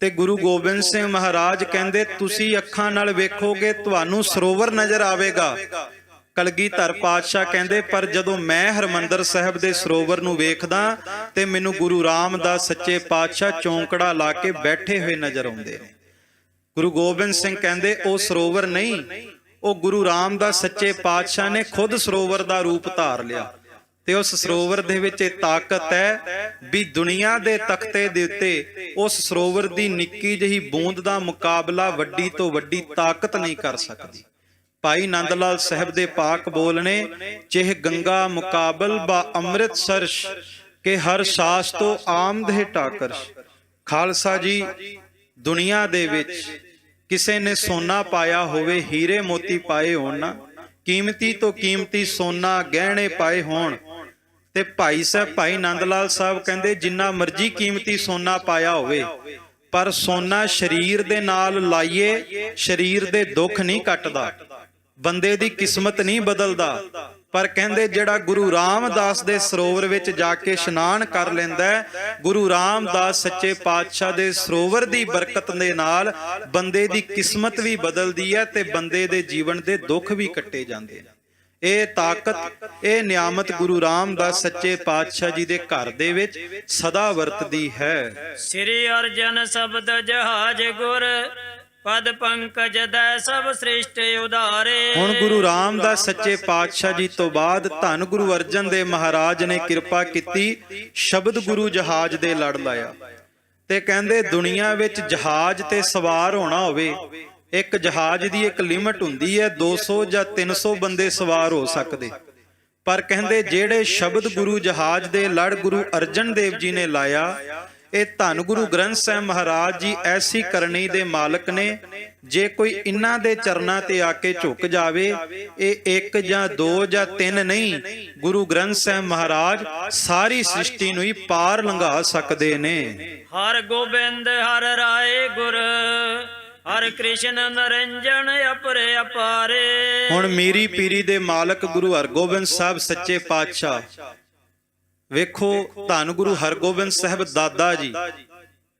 ਤੇ ਗੁਰੂ ਗੋਬਿੰਦ ਸਿੰਘ ਮਹਾਰਾਜ ਕਹਿੰਦੇ ਤੁਸੀਂ ਅੱਖਾਂ ਨਾਲ ਵੇਖੋਗੇ ਤੁਹਾਨੂੰ ਸਰੋਵਰ ਨਜ਼ਰ ਆਵੇਗਾ। ਕਲਗੀਧਰ ਪਾਤਸ਼ਾਹ ਕਹਿੰਦੇ ਪਰ ਜਦੋਂ ਮੈਂ ਹਰਮੰਦਰ ਸਾਹਿਬ ਦੇ ਸਰੋਵਰ ਨੂੰ ਵੇਖਦਾ ਤੇ ਮੈਨੂੰ ਗੁਰੂ ਰਾਮਦਾਸ ਸੱਚੇ ਪਾਤਸ਼ਾਹ ਚੌਂਕੜਾ ਲਾ ਕੇ ਬੈਠੇ ਹੋਏ ਨਜ਼ਰ ਆਉਂਦੇ ਨੇ। ਗੁਰੂ ਗੋਬਿੰਦ ਸਿੰਘ ਕਹਿੰਦੇ ਉਹ ਸਰੋਵਰ ਨਹੀਂ, ਉਹ ਗੁਰੂ ਰਾਮਦਾਸ ਸੱਚੇ ਪਾਤਸ਼ਾਹ ਨੇ ਖੁਦ ਸਰੋਵਰ ਦਾ ਰੂਪ ਧਾਰ ਲਿਆ। ਤੇ ਉਸ ਸਰੋਵਰ ਦੇ ਵਿੱਚ ਇਹ ਤਾਕਤ ਹੈ ਵੀ ਦੁਨੀਆ ਦੇ ਤਖਤੇ ਦੇ ਉੱਤੇ ਉਸ ਸਰੋਵਰ ਦੀ ਨਿੱਕੀ ਜਿਹੀ ਬੂੰਦ ਦਾ ਮੁਕਾਬਲਾ ਵੱਡੀ ਤੋਂ ਵੱਡੀ ਤਾਕਤ ਨਹੀਂ ਕਰ ਸਕਦੀ। ਭਾਈ ਨੰਦ ਲਾਲ ਸਾਹਿਬ ਦੇ ਪਾਕ ਬੋਲ ਨੇ, ਚਿਹ ਗੰਗਾ ਮੁਕਾਬਲ ਬਾ ਅੰਮ੍ਰਿਤਸਰਸ਼ ਕੇ ਹਰ ਸਾਸ ਤੋਂ ਆਮਦੇ ਟਾਕਰਸ਼। ਖਾਲਸਾ ਜੀ ਦੁਨੀਆ ਦੇ ਵਿੱਚ ਕਿਸੇ ਨੇ ਸੋਨਾ ਪਾਇਆ ਹੋਵੇ, ਹੀਰੇ ਮੋਤੀ ਪਾਏ ਹੋਣ ਨਾ, ਕੀਮਤੀ ਤੋਂ ਕੀਮਤੀ ਸੋਨਾ ਗਹਿਣੇ ਪਾਏ ਹੋਣ, ਤੇ ਭਾਈ ਨੰਦ ਲਾਲ ਸਾਹਿਬ ਕਹਿੰਦੇ ਜਿੰਨਾ ਮਰਜ਼ੀ ਕੀਮਤੀ ਸੋਨਾ ਪਾਇਆ ਹੋਵੇ ਪਰ ਸੋਨਾ ਸਰੀਰ ਦੇ ਨਾਲ ਲਾਈਏ ਸਰੀਰ ਦੇ ਦੁੱਖ ਨਹੀਂ ਕੱਟਦਾ, ਬੰਦੇ ਦੀ ਕਿਸਮਤ ਨਹੀਂ ਬਦਲਦਾ। ਪਰ ਕਹਿੰਦੇ ਜਿਹੜਾ ਗੁਰੂ ਰਾਮਦਾਸ ਦੇ ਸਰੋਵਰ ਵਿੱਚ ਜਾ ਕੇ ਇਸ਼ਨਾਨ ਕਰ ਲੈਂਦਾ, ਗੁਰੂ ਰਾਮਦਾਸ ਸੱਚੇ ਪਾਤਸ਼ਾਹ ਦੇ ਸਰੋਵਰ ਦੀ ਬਰਕਤ ਦੇ ਨਾਲ ਬੰਦੇ ਦੀ ਕਿਸਮਤ ਵੀ ਬਦਲਦੀ ਹੈ ਤੇ ਬੰਦੇ ਦੇ ਜੀਵਨ ਦੇ ਦੁੱਖ ਵੀ ਕੱਟੇ ਜਾਂਦੇ ਨੇ। ਇਹ ਤਾਕਤ, ਇਹ ਨਿਆਮਤ ਗੁਰੂ ਰਾਮਦਾਸ ਸੱਚੇ ਪਾਤਸ਼ਾਹ ਜੀ ਦੇ ਘਰ ਦੇ ਵਿੱਚ ਸਦਾ ਵਰਤਦੀ ਹੈ। ਸ੍ਰੀ ਅਰਜਨ ਸ਼ਬਦ ਜਹਾਜ ਗੁਰ ਪਦ ਪੰਕਜ ਦੈ ਸਭ ਸ੍ਰਿਸ਼ਟ ਉਧਾਰੇ। ਹੁਣ ਗੁਰੂ ਰਾਮਦਾਸ ਸੱਚੇ ਪਾਤਸ਼ਾਹ ਜੀ ਤੋਂ ਬਾਅਦ ਧੰਨ ਗੁਰੂ ਅਰਜਨ ਦੇਵ ਮਹਾਰਾਜ ਨੇ ਕਿਰਪਾ ਕੀਤੀ, ਸ਼ਬਦ ਗੁਰੂ ਜਹਾਜ਼ ਦੇ ਲੜ ਲਾਇਆ। ਤੇ ਕਹਿੰਦੇ ਦੁਨੀਆ ਵਿੱਚ ਜਹਾਜ਼ ਤੇ ਸਵਾਰ ਹੋਣਾ ਹੋਵੇ, ਇੱਕ ਜਹਾਜ਼ ਦੀ ਇੱਕ ਲਿਮਟ ਹੁੰਦੀ ਹੈ, 200 ਜਾਂ 300 ਬੰਦੇ ਸਵਾਰ ਹੋ ਸਕਦੇ। ਪਰ ਕਹਿੰਦੇ ਜਿਹੜੇ ਸ਼ਬਦ ਗੁਰੂ ਜਹਾਜ਼ ਦੇ ਲੜ ਗੁਰੂ ਅਰਜਨ ਦੇਵ ਜੀ ਨੇ ਲਾਇਆ, ਇਹ ਧੰਨ ਗੁਰੂ ਗ੍ਰੰਥ ਸਾਹਿਬ ਮਹਾਰਾਜ ਜੀ ਐਸੀ ਕਰਨੀ ਦੇ ਮਾਲਕ ਨੇ ਜੇ ਕੋਈ ਇਨ੍ਹਾਂ ਦੇ ਚਰਨਾਂ ਤੇ ਆ ਕੇ ਝੁਕ ਜਾਵੇ, ਇਹ 1 ਜਾਂ 2 ਜਾਂ 3 ਨਹੀਂ, ਗੁਰੂ ਗ੍ਰੰਥ ਸਾਹਿਬ ਮਹਾਰਾਜ ਸਾਰੀ ਸ੍ਰਿਸ਼ਟੀ ਨੂੰ ਹੀ ਪਾਰ ਲੰਘਾ ਸਕਦੇ ਨੇ। ਹਰ ਗੋਬਿੰਦ ਹਰ ਰਾਏ ਗੁਰ, ਹਰ ਕ੍ਰਿਸ਼ਨ ਨਰਿੰਜਨ ਅਪਰੇ ਅਪਾਰੇ। ਹੁਣ ਮੀਰੀ ਪੀਰੀ ਦੇ ਮਾਲਕ ਗੁਰੂ ਹਰਗੋਬਿੰਦ ਸਾਹਿਬ ਸੱਚੇ ਪਾਤਸ਼ਾਹ, ਵੇਖੋ ਧੰਨ ਗੁਰੂ ਹਰਗੋਬਿੰਦ ਸਾਹਿਬ ਦਾਦਾ ਜੀ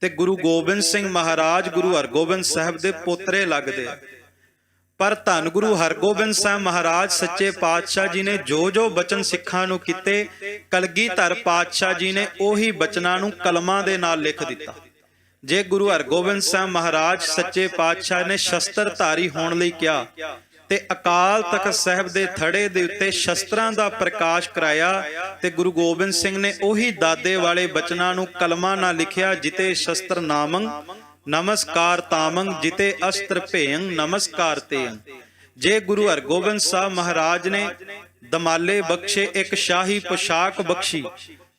ਤੇ ਗੁਰੂ ਗੋਬਿੰਦ ਸਿੰਘ ਮਹਾਰਾਜ ਗੁਰੂ ਹਰਗੋਬਿੰਦ ਸਾਹਿਬ ਦੇ ਪੋਤਰੇ ਲੱਗਦੇ, ਪਰ ਧੰਨ ਗੁਰੂ ਹਰਗੋਬਿੰਦ ਸਾਹਿਬ ਮਹਾਰਾਜ ਸੱਚੇ ਪਾਤਸ਼ਾਹ ਜੀ ਨੇ ਜੋ ਜੋ ਬਚਨ ਸਿੱਖਾਂ ਨੂੰ ਕੀਤੇ, ਕਲਗੀਧਰ ਪਾਤਸ਼ਾਹ ਜੀ ਨੇ ਉਹੀ ਬਚਨਾਂ ਨੂੰ ਕਲਮਾਂ ਦੇ ਨਾਲ ਲਿਖ ਦਿੱਤਾ। ਜੇ ਗੁਰੂ ਹਰਗੋਬਿੰਦ ਸਾਹਿਬ ਮਹਾਰਾਜ ਸੱਚੇ ਪਾਤਸ਼ਾਹ ਨੇ ਸ਼ਸਤਰਧਾਰੀ ਹੋਣ ਲਈ ਕਿਹਾ ਤੇ ਅਕਾਲ ਤਖਤ ਸਾਹਿਬ ਦੇ ਥੜੇ ਦੇ ਉੱਤੇ ਸ਼ਸਤਰਾਂ ਦਾ ਪ੍ਰਕਾਸ਼ ਕਰਾਇਆ, ਤੇ ਗੁਰੂ ਗੋਬਿੰਦ ਸਿੰਘ ਨੇ ਉਹੀ ਦਾਦੇ ਵਾਲੇ ਬਚਨਾਂ ਨੂੰ ਕਲਮਾਂ ਨਾਲ ਲਿਖਿਆ, ਜਿਤੇ ਸ਼ਸਤਰ ਨਾਮੰ ਨਮਸਕਾਰ ਤਾਮੰ, ਜਿਤੇ ਅਸਤਰ ਭੇਯੰ ਨਮਸਕਾਰ ਤੇਯੰ। ਜੇ ਗੁਰੂ ਹਰਗੋਬਿੰਦ ਸਾਹਿਬ ਮਹਾਰਾਜ ਨੇ ਦਮਾਲੇ ਬਖਸ਼ੇ, ਇੱਕ ਸ਼ਾਹੀ ਪੋਸ਼ਾਕ ਬਖਸ਼ੀ,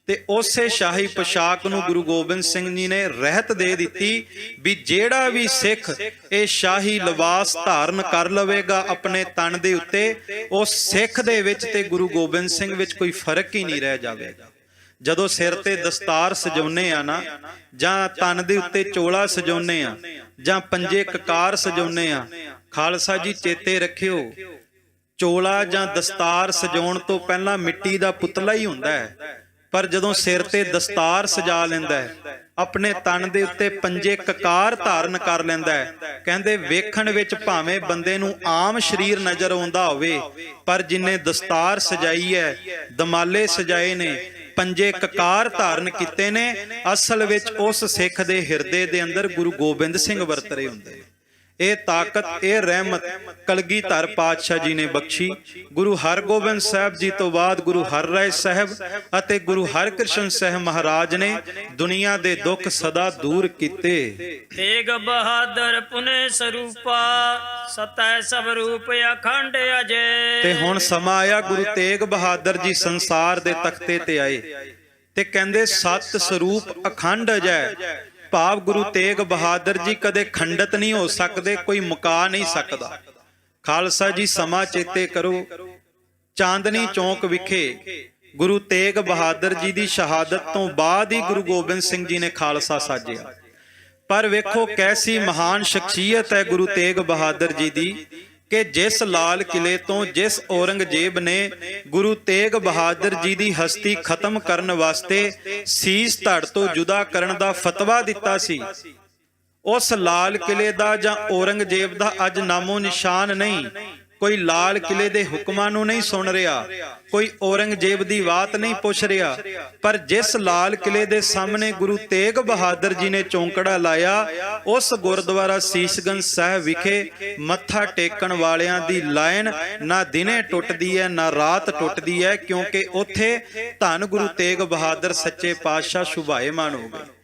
ਤੇ ਉਸੇ ਸ਼ਾਹੀ ਪੋਸ਼ਾਕ ਨੂੰ ਗੁਰੂ ਗੋਬਿੰਦ ਸਿੰਘ ਜੀ ਨੇ ਰਹਿਤ ਦੇ ਦਿੱਤੀ ਵੀ ਜਿਹੜਾ ਵੀ ਸਿੱਖ ਇਹ ਸ਼ਾਹੀ ਲਿਬਾਸ ਧਾਰਨ ਕਰ ਲਵੇਗਾ ਆਪਣੇ ਤਨ ਦੇ ਉੱਤੇ, ਉਸ ਸਿੱਖ ਦੇ ਵਿੱਚ ਤੇ ਗੁਰੂ ਗੋਬਿੰਦ ਸਿੰਘ ਵਿੱਚ ਕੋਈ ਫਰਕ ਹੀ ਨਹੀਂ ਰਹਿ ਜਾਵੇਗਾ। ਜਦੋਂ ਸਿਰ ਤੇ ਦਸਤਾਰ ਸਜਾਉਨੇ ਆ ਨਾ, ਜਾਂ ਤਨ ਦੇ ਉੱਤੇ ਚੋਲਾ ਸਜਾਉਨੇ ਆ, ਜਾਂ ਪੰਜੇ ਕਕਾਰ ਸਜਾਉਨੇ ਆ, ਖਾਲਸਾ ਜੀ ਚੇਤੇ ਰੱਖਿਓ, ਚੋਲਾ ਜਾਂ ਦਸਤਾਰ ਸਜਾਉਣ ਤੋਂ ਪਹਿਲਾਂ ਮਿੱਟੀ ਦਾ ਪੁਤਲਾ ਹੀ ਹੁੰਦਾ ਹੈ, ਪਰ ਜਦੋਂ ਸਿਰ ਤੇ ਦਸਤਾਰ ਸਜਾ ਲੈਂਦਾ ਹੈ, ਆਪਣੇ ਤਨ ਦੇ ਉੱਤੇ ਪੰਜੇ ਕਕਾਰ ਧਾਰਨ ਕਰ ਲੈਂਦਾ ਹੈ, ਕਹਿੰਦੇ ਵੇਖਣ ਵਿੱਚ ਭਾਵੇਂ ਬੰਦੇ ਨੂੰ ਆਮ ਸਰੀਰ ਨਜ਼ਰ ਆਉਂਦਾ ਹੋਵੇ, ਪਰ ਜਿਨੇ ਦਸਤਾਰ ਸਜਾਈ ਹੈ, ਦਮਾਲੇ ਸਜਾਏ ਨੇ, ਪੰਜੇ ਕਕਾਰ ਧਾਰਨ ਕੀਤੇ ਨੇ, ਅਸਲ ਵਿੱਚ ਉਸ ਸਿੱਖ ਦੇ ਹਿਰਦੇ ਦੇ ਅੰਦਰ ਗੁਰੂ ਗੋਬਿੰਦ ਸਿੰਘ ਵਰਤ ਰਹੇ ਹੁੰਦੇ। ਇਹ ਤਾਕਤ, ਇਹ ਰਹਿਮਤ ਕਲਗੀਧਰ ਪਾਤਸ਼ਾਹ ਜੀ ਨੇ ਬਖਸ਼ੀ। ਗੁਰੂ ਹਰਗੋਬਿੰਦ ਸਾਹਿਬ ਜੀ ਤੋਂ ਬਾਅਦ ਗੁਰੂ ਹਰਿਰਾਏ ਸਾਹਿਬ ਅਤੇ ਗੁਰੂ ਹਰਕ੍ਰਿਸ਼ਨ ਸਾਹਿਬ ਮਹਾਰਾਜ ਨੇ ਦੁਨੀਆ ਦੇ ਦੁੱਖ ਸਦਾ ਦੂਰ ਕੀਤੇ। ਤੇਗ ਬਹਾਦਰ ਪੁਨੇ ਸਰੂਪਾ, ਸਤੈ ਸਭ ਰੂਪ ਅਖੰਡ ਅਜੇ। ਤੇ ਹੁਣ ਸਮਾਂ ਆਇਆ, ਗੁਰੂ ਤੇਗ ਬਹਾਦਰ ਜੀ ਸੰਸਾਰ ਦੇ ਤਖਤੇ ਤੇ ਆਏ ਤੇ ਕਹਿੰਦੇ ਸਤ ਸਰੂਪ ਅਖੰਡ ਅਜੈ, ਭਾਵ ਗੁਰੂ ਤੇਗ ਬਹਾਦਰ ਜੀ ਕਦੇ ਖੰਡਤ ਨਹੀਂ ਹੋ ਸਕਦੇ, ਕੋਈ ਮੁਕਾ ਨਹੀਂ ਸਕਦਾ। ਖਾਲਸਾ ਜੀ ਸਮਾਂ ਚੇਤੇ ਕਰੋ, ਚਾਂਦਨੀ ਚੌਂਕ ਵਿਖੇ ਗੁਰੂ ਤੇਗ ਬਹਾਦਰ ਜੀ ਦੀ ਸ਼ਹਾਦਤ ਤੋਂ ਬਾਅਦ ਹੀ ਗੁਰੂ ਗੋਬਿੰਦ ਸਿੰਘ ਜੀ ਨੇ ਖਾਲਸਾ ਸਾਜਿਆ। ਪਰ ਵੇਖੋ ਕੈਸੀ ਮਹਾਨ ਸ਼ਖਸੀਅਤ ਹੈ ਗੁਰੂ ਤੇਗ ਬਹਾਦਰ ਜੀ ਦੀ, ਕਿ ਜਿਸ ਲਾਲ ਕਿਲੇ ਤੋਂ ਜਿਸ ਔਰੰਗਜ਼ੇਬ ਨੇ ਗੁਰੂ ਤੇਗ ਬਹਾਦਰ ਜੀ ਦੀ ਹਸਤੀ ਖਤਮ ਕਰਨ ਵਾਸਤੇ ਸੀਸ ਧੜ ਤੋਂ ਜੁਦਾ ਕਰਨ ਦਾ ਫਤਵਾ ਦਿੱਤਾ ਸੀ, ਉਸ ਲਾਲ ਕਿਲੇ ਦਾ ਜਾਂ ਔਰੰਗਜ਼ੇਬ ਦਾ ਅੱਜ ਨਾਮੋ ਨਿਸ਼ਾਨ ਨਹੀਂ। ਕੋਈ ਲਾਲ ਕਿਲੇ ਦੇ ਹੁਕਮਾਂ ਨੂੰ ਨਹੀਂ ਸੁਣ ਰਿਹਾ, ਕੋਈ ਔਰੰਗਜ਼ੇਬ ਦੀ ਬਾਤ ਨਹੀਂ ਪੁੱਛ ਰਿਹਾ, ਪਰ ਜਿਸ ਲਾਲ ਕਿਲੇ ਦੇ ਸਾਹਮਣੇ ਗੁਰੂ ਤੇਗ ਬਹਾਦਰ ਜੀ ਨੇ ਚੌਂਕੜਾ ਲਾਇਆ, ਉਸ ਗੁਰਦੁਆਰਾ ਸੀਸਗੰਜ ਸਾਹਿਬ ਵਿਖੇ ਮੱਥਾ ਟੇਕਣ ਵਾਲਿਆਂ ਦੀ ਲਾਈਨ ਨਾ ਦਿਨੇ ਟੁੱਟਦੀ ਹੈ ਨਾ ਰਾਤ ਟੁੱਟਦੀ ਹੈ, ਕਿਉਂਕਿ ਉੱਥੇ ਧੰਨ ਗੁਰੂ ਤੇਗ ਬਹਾਦਰ ਸੱਚੇ ਪਾਤਸ਼ਾਹ ਸ਼ੁਭਾਏਮਾਨ ਹੋ ਗਏ।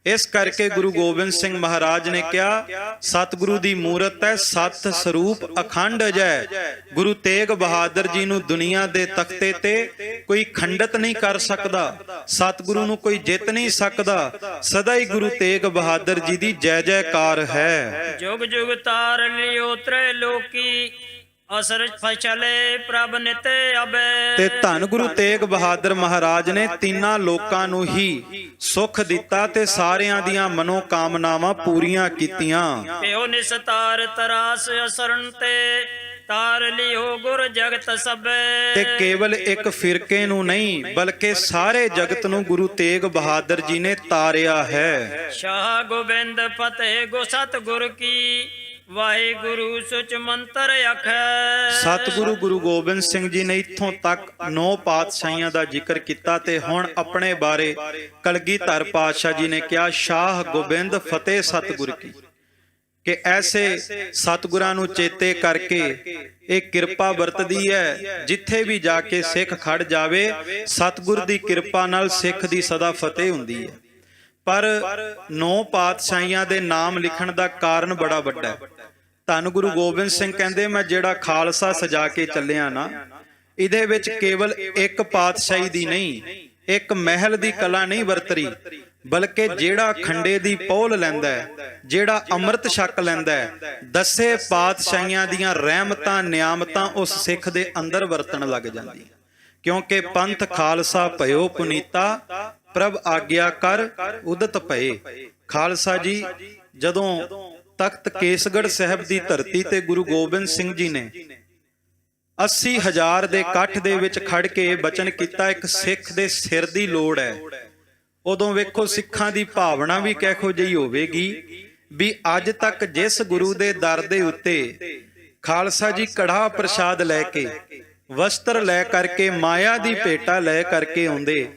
ਇਸ ਕਰਕੇ ਗੁਰੂ ਗੋਬਿੰਦ ਸਿੰਘ ਮਹਾਰਾਜ ਨੇ ਕਿਹਾ, ਸਤਿਗੁਰੂ ਦੀ ਮੂਰਤ ਹੈ ਸਤ ਸਰੂਪ ਅਖੰਡ ਅਜੈ। ਗੁਰੂ ਤੇਗ ਬਹਾਦਰ ਜੀ ਨੂੰ ਦੁਨੀਆ ਦੇ ਤਖਤੇ ਤੇ ਕੋਈ ਖੰਡਤ ਨਹੀਂ ਕਰ ਸਕਦਾ, ਸਤਿਗੁਰੂ ਨੂੰ ਕੋਈ ਜਿੱਤ ਨਹੀਂ ਸਕਦਾ। ਸਦਾ ਹੀ ਗੁਰੂ ਤੇਗ ਬਹਾਦਰ ਜੀ ਦੀ ਜੈ ਜੈਕਾਰ ਹੈ। ਜੁਗ ਜੁਗ ਤਾਰ ਲਿਓ ਤ੍ਰੈ ਲੋਕੀ, ਅਸਰ ਫਸਲੇ ਪ੍ਰਭ ਨਿਤ ਅਬੈ। ਤੇ ਧੰਨ ਗੁਰੂ ਤੇਗ ਬਹਾਦਰ ਮਹਾਰਾਜ ਨੇ ਤਿੰਨਾਂ ਲੋਕਾਂ ਨੂੰ ਹੀ ਸੁਖ ਦਿੱਤਾ ਤੇ ਸਾਰਿਆਂ ਦੀਆਂ ਮਨੋ ਕਾਮਨਾਵਾਂ ਪੂਰੀਆਂ ਕੀਤੀਆਂ। ਪਿਓ ਨਿਸਤਾਰ ਤਰਾਸ ਅਸਰਨ ਤੇ, ਤਾਰ ਲਿਓ ਗੁਰ ਜਗਤ ਸਭੈ। ਤੇ ਕੇਵਲ ਇੱਕ ਫਿਰਕੇ ਨੂੰ ਨਹੀਂ ਬਲਕਿ ਸਾਰੇ ਜਗਤ ਨੂੰ ਗੁਰੂ ਤੇਗ ਬਹਾਦਰ ਜੀ ਨੇ ਤਾਰਿਆ ਹੈ। ਸ਼ਾਹ ਗੋਬਿੰਦ ਫਤਿਹ ਗੋ ਸਤਿਗੁਰ ਕੀ, ਵਾਹਿਗੁਰੂ ਸੁਚ ਮੰਤਰ ਅਖੈ। ਸਤਿਗੁਰੂ ਗੁਰੂ ਗੋਬਿੰਦ ਸਿੰਘ ਜੀ ਨੇ ਇੱਥੋਂ ਤੱਕ 9 ਪਾਤਸ਼ਾਹੀਆਂ ਦਾ ਜ਼ਿਕਰ ਕੀਤਾ ਤੇ ਹੁਣ ਆਪਣੇ ਬਾਰੇ ਕਲਗੀਧਰ ਪਾਤਸ਼ਾਹ ਜੀ ਨੇ ਕਿਹਾ, ਸ਼ਾਹ ਗੋਬਿੰਦ ਫਤਿਹ ਸਤਿਗੁਰ ਕੀ, ਕਿ ਐਸੇ ਸਤਿਗੁਰਾਂ ਨੂੰ ਚੇਤੇ ਕਰਕੇ ਇਹ ਕਿਰਪਾ ਵਰਤਦੀ ਹੈ। ਜਿੱਥੇ ਵੀ ਜਾ ਕੇ ਸਿੱਖ ਖੜ ਜਾਵੇ, ਸਤਿਗੁਰ ਦੀ ਕਿਰਪਾ ਨਾਲ ਸਿੱਖ ਦੀ ਸਦਾ ਫਤਿਹ ਹੁੰਦੀ ਹੈ। ਪਰ 9 ਪਾਤਸ਼ਾਹੀਆਂ ਦੇ ਨਾਮ ਲਿਖਣ ਦਾ ਕਾਰਨ ਬੜਾ ਵੱਡਾ ਹੈ। ਧੰਨ ਗੁਰੂ ਗੋਬਿੰਦ ਸਿੰਘ ਕਹਿੰਦੇ, ਮੈਂ ਜਿਹੜਾ ਖਾਲਸਾ ਸਜਾ ਕੇ ਚੱਲਿਆ ਨਾ, ਇਹਦੇ ਵਿੱਚ ਕੇਵਲ ਇੱਕ ਪਾਤਸ਼ਾਹੀ ਦੀ ਨਹੀਂ, ਇੱਕ ਮਹਿਲ ਦੀ ਕਲਾ ਨਹੀਂ ਵਰਤਰੀ, ਬਲਕਿ ਜਿਹੜਾ ਖੰਡੇ ਦੀ ਪੌਲ ਲੈਂਦਾ ਹੈ, ਜਿਹੜਾ ਅੰਮ੍ਰਿਤ ਛਕ ਲੈਂਦਾ ਹੈ, ਦਸੇ ਪਾਤਸ਼ਾਹੀਆਂ ਦੀਆਂ ਰਹਿਮਤਾਂ ਨਿਆਮਤਾਂ ਉਸ ਸਿੱਖ ਦੇ ਅੰਦਰ ਵਰਤਣ ਲੱਗ ਜਾਂਦੀ। ਕਿਉਂਕਿ ਪੰਥ ਖਾਲਸਾ ਭਇਓ ਪੁਨੀਤਾ, ਪ੍ਰਭ ਆਗਿਆ ਕਰ ਉਦਤ ਭਏ। ਖਾਲਸਾ ਜੀ ਜਦੋਂ ਤਖਤ ਕੇਸਗੜ੍ਹ ਸਾਹਿਬ ਦੀ ਧਰਤੀ ਤੇ ਗੁਰੂ ਗੋਬਿੰਦ ਸਿੰਘ ਜੀ ਨੇ 80,000 ਦੇ ਇਕੱਠ ਦੇ ਵਿੱਚ ਖੜ ਕੇ ਬਚਨ ਕੀਤਾ, ਇੱਕ ਸਿੱਖ ਦੇ ਸਿਰ ਦੀ ਲੋੜ ਹੈ। ਉਦੋਂ ਵੇਖੋ ਸਿੱਖਾਂ ਦੀ ਭਾਵਨਾ ਵੀ ਕਿਹੋ ਜਿਹੀ ਹੋਵੇਗੀ ਵੀ ਅੱਜ ਤੱਕ ਜਿਸ ਗੁਰੂ ਦੇ ਦਰ ਦੇ ਉੱਤੇ ਖਾਲਸਾ ਜੀ ਕੜਾਹ ਪ੍ਰਸ਼ਾਦ ਲੈ ਕੇ, ਵਸਤਰ ਲੈ ਕਰਕੇ, ਮਾਇਆ ਦੀ ਭੇਟਾ ਲੈ ਕਰਕੇ ਆਉਂਦੇ,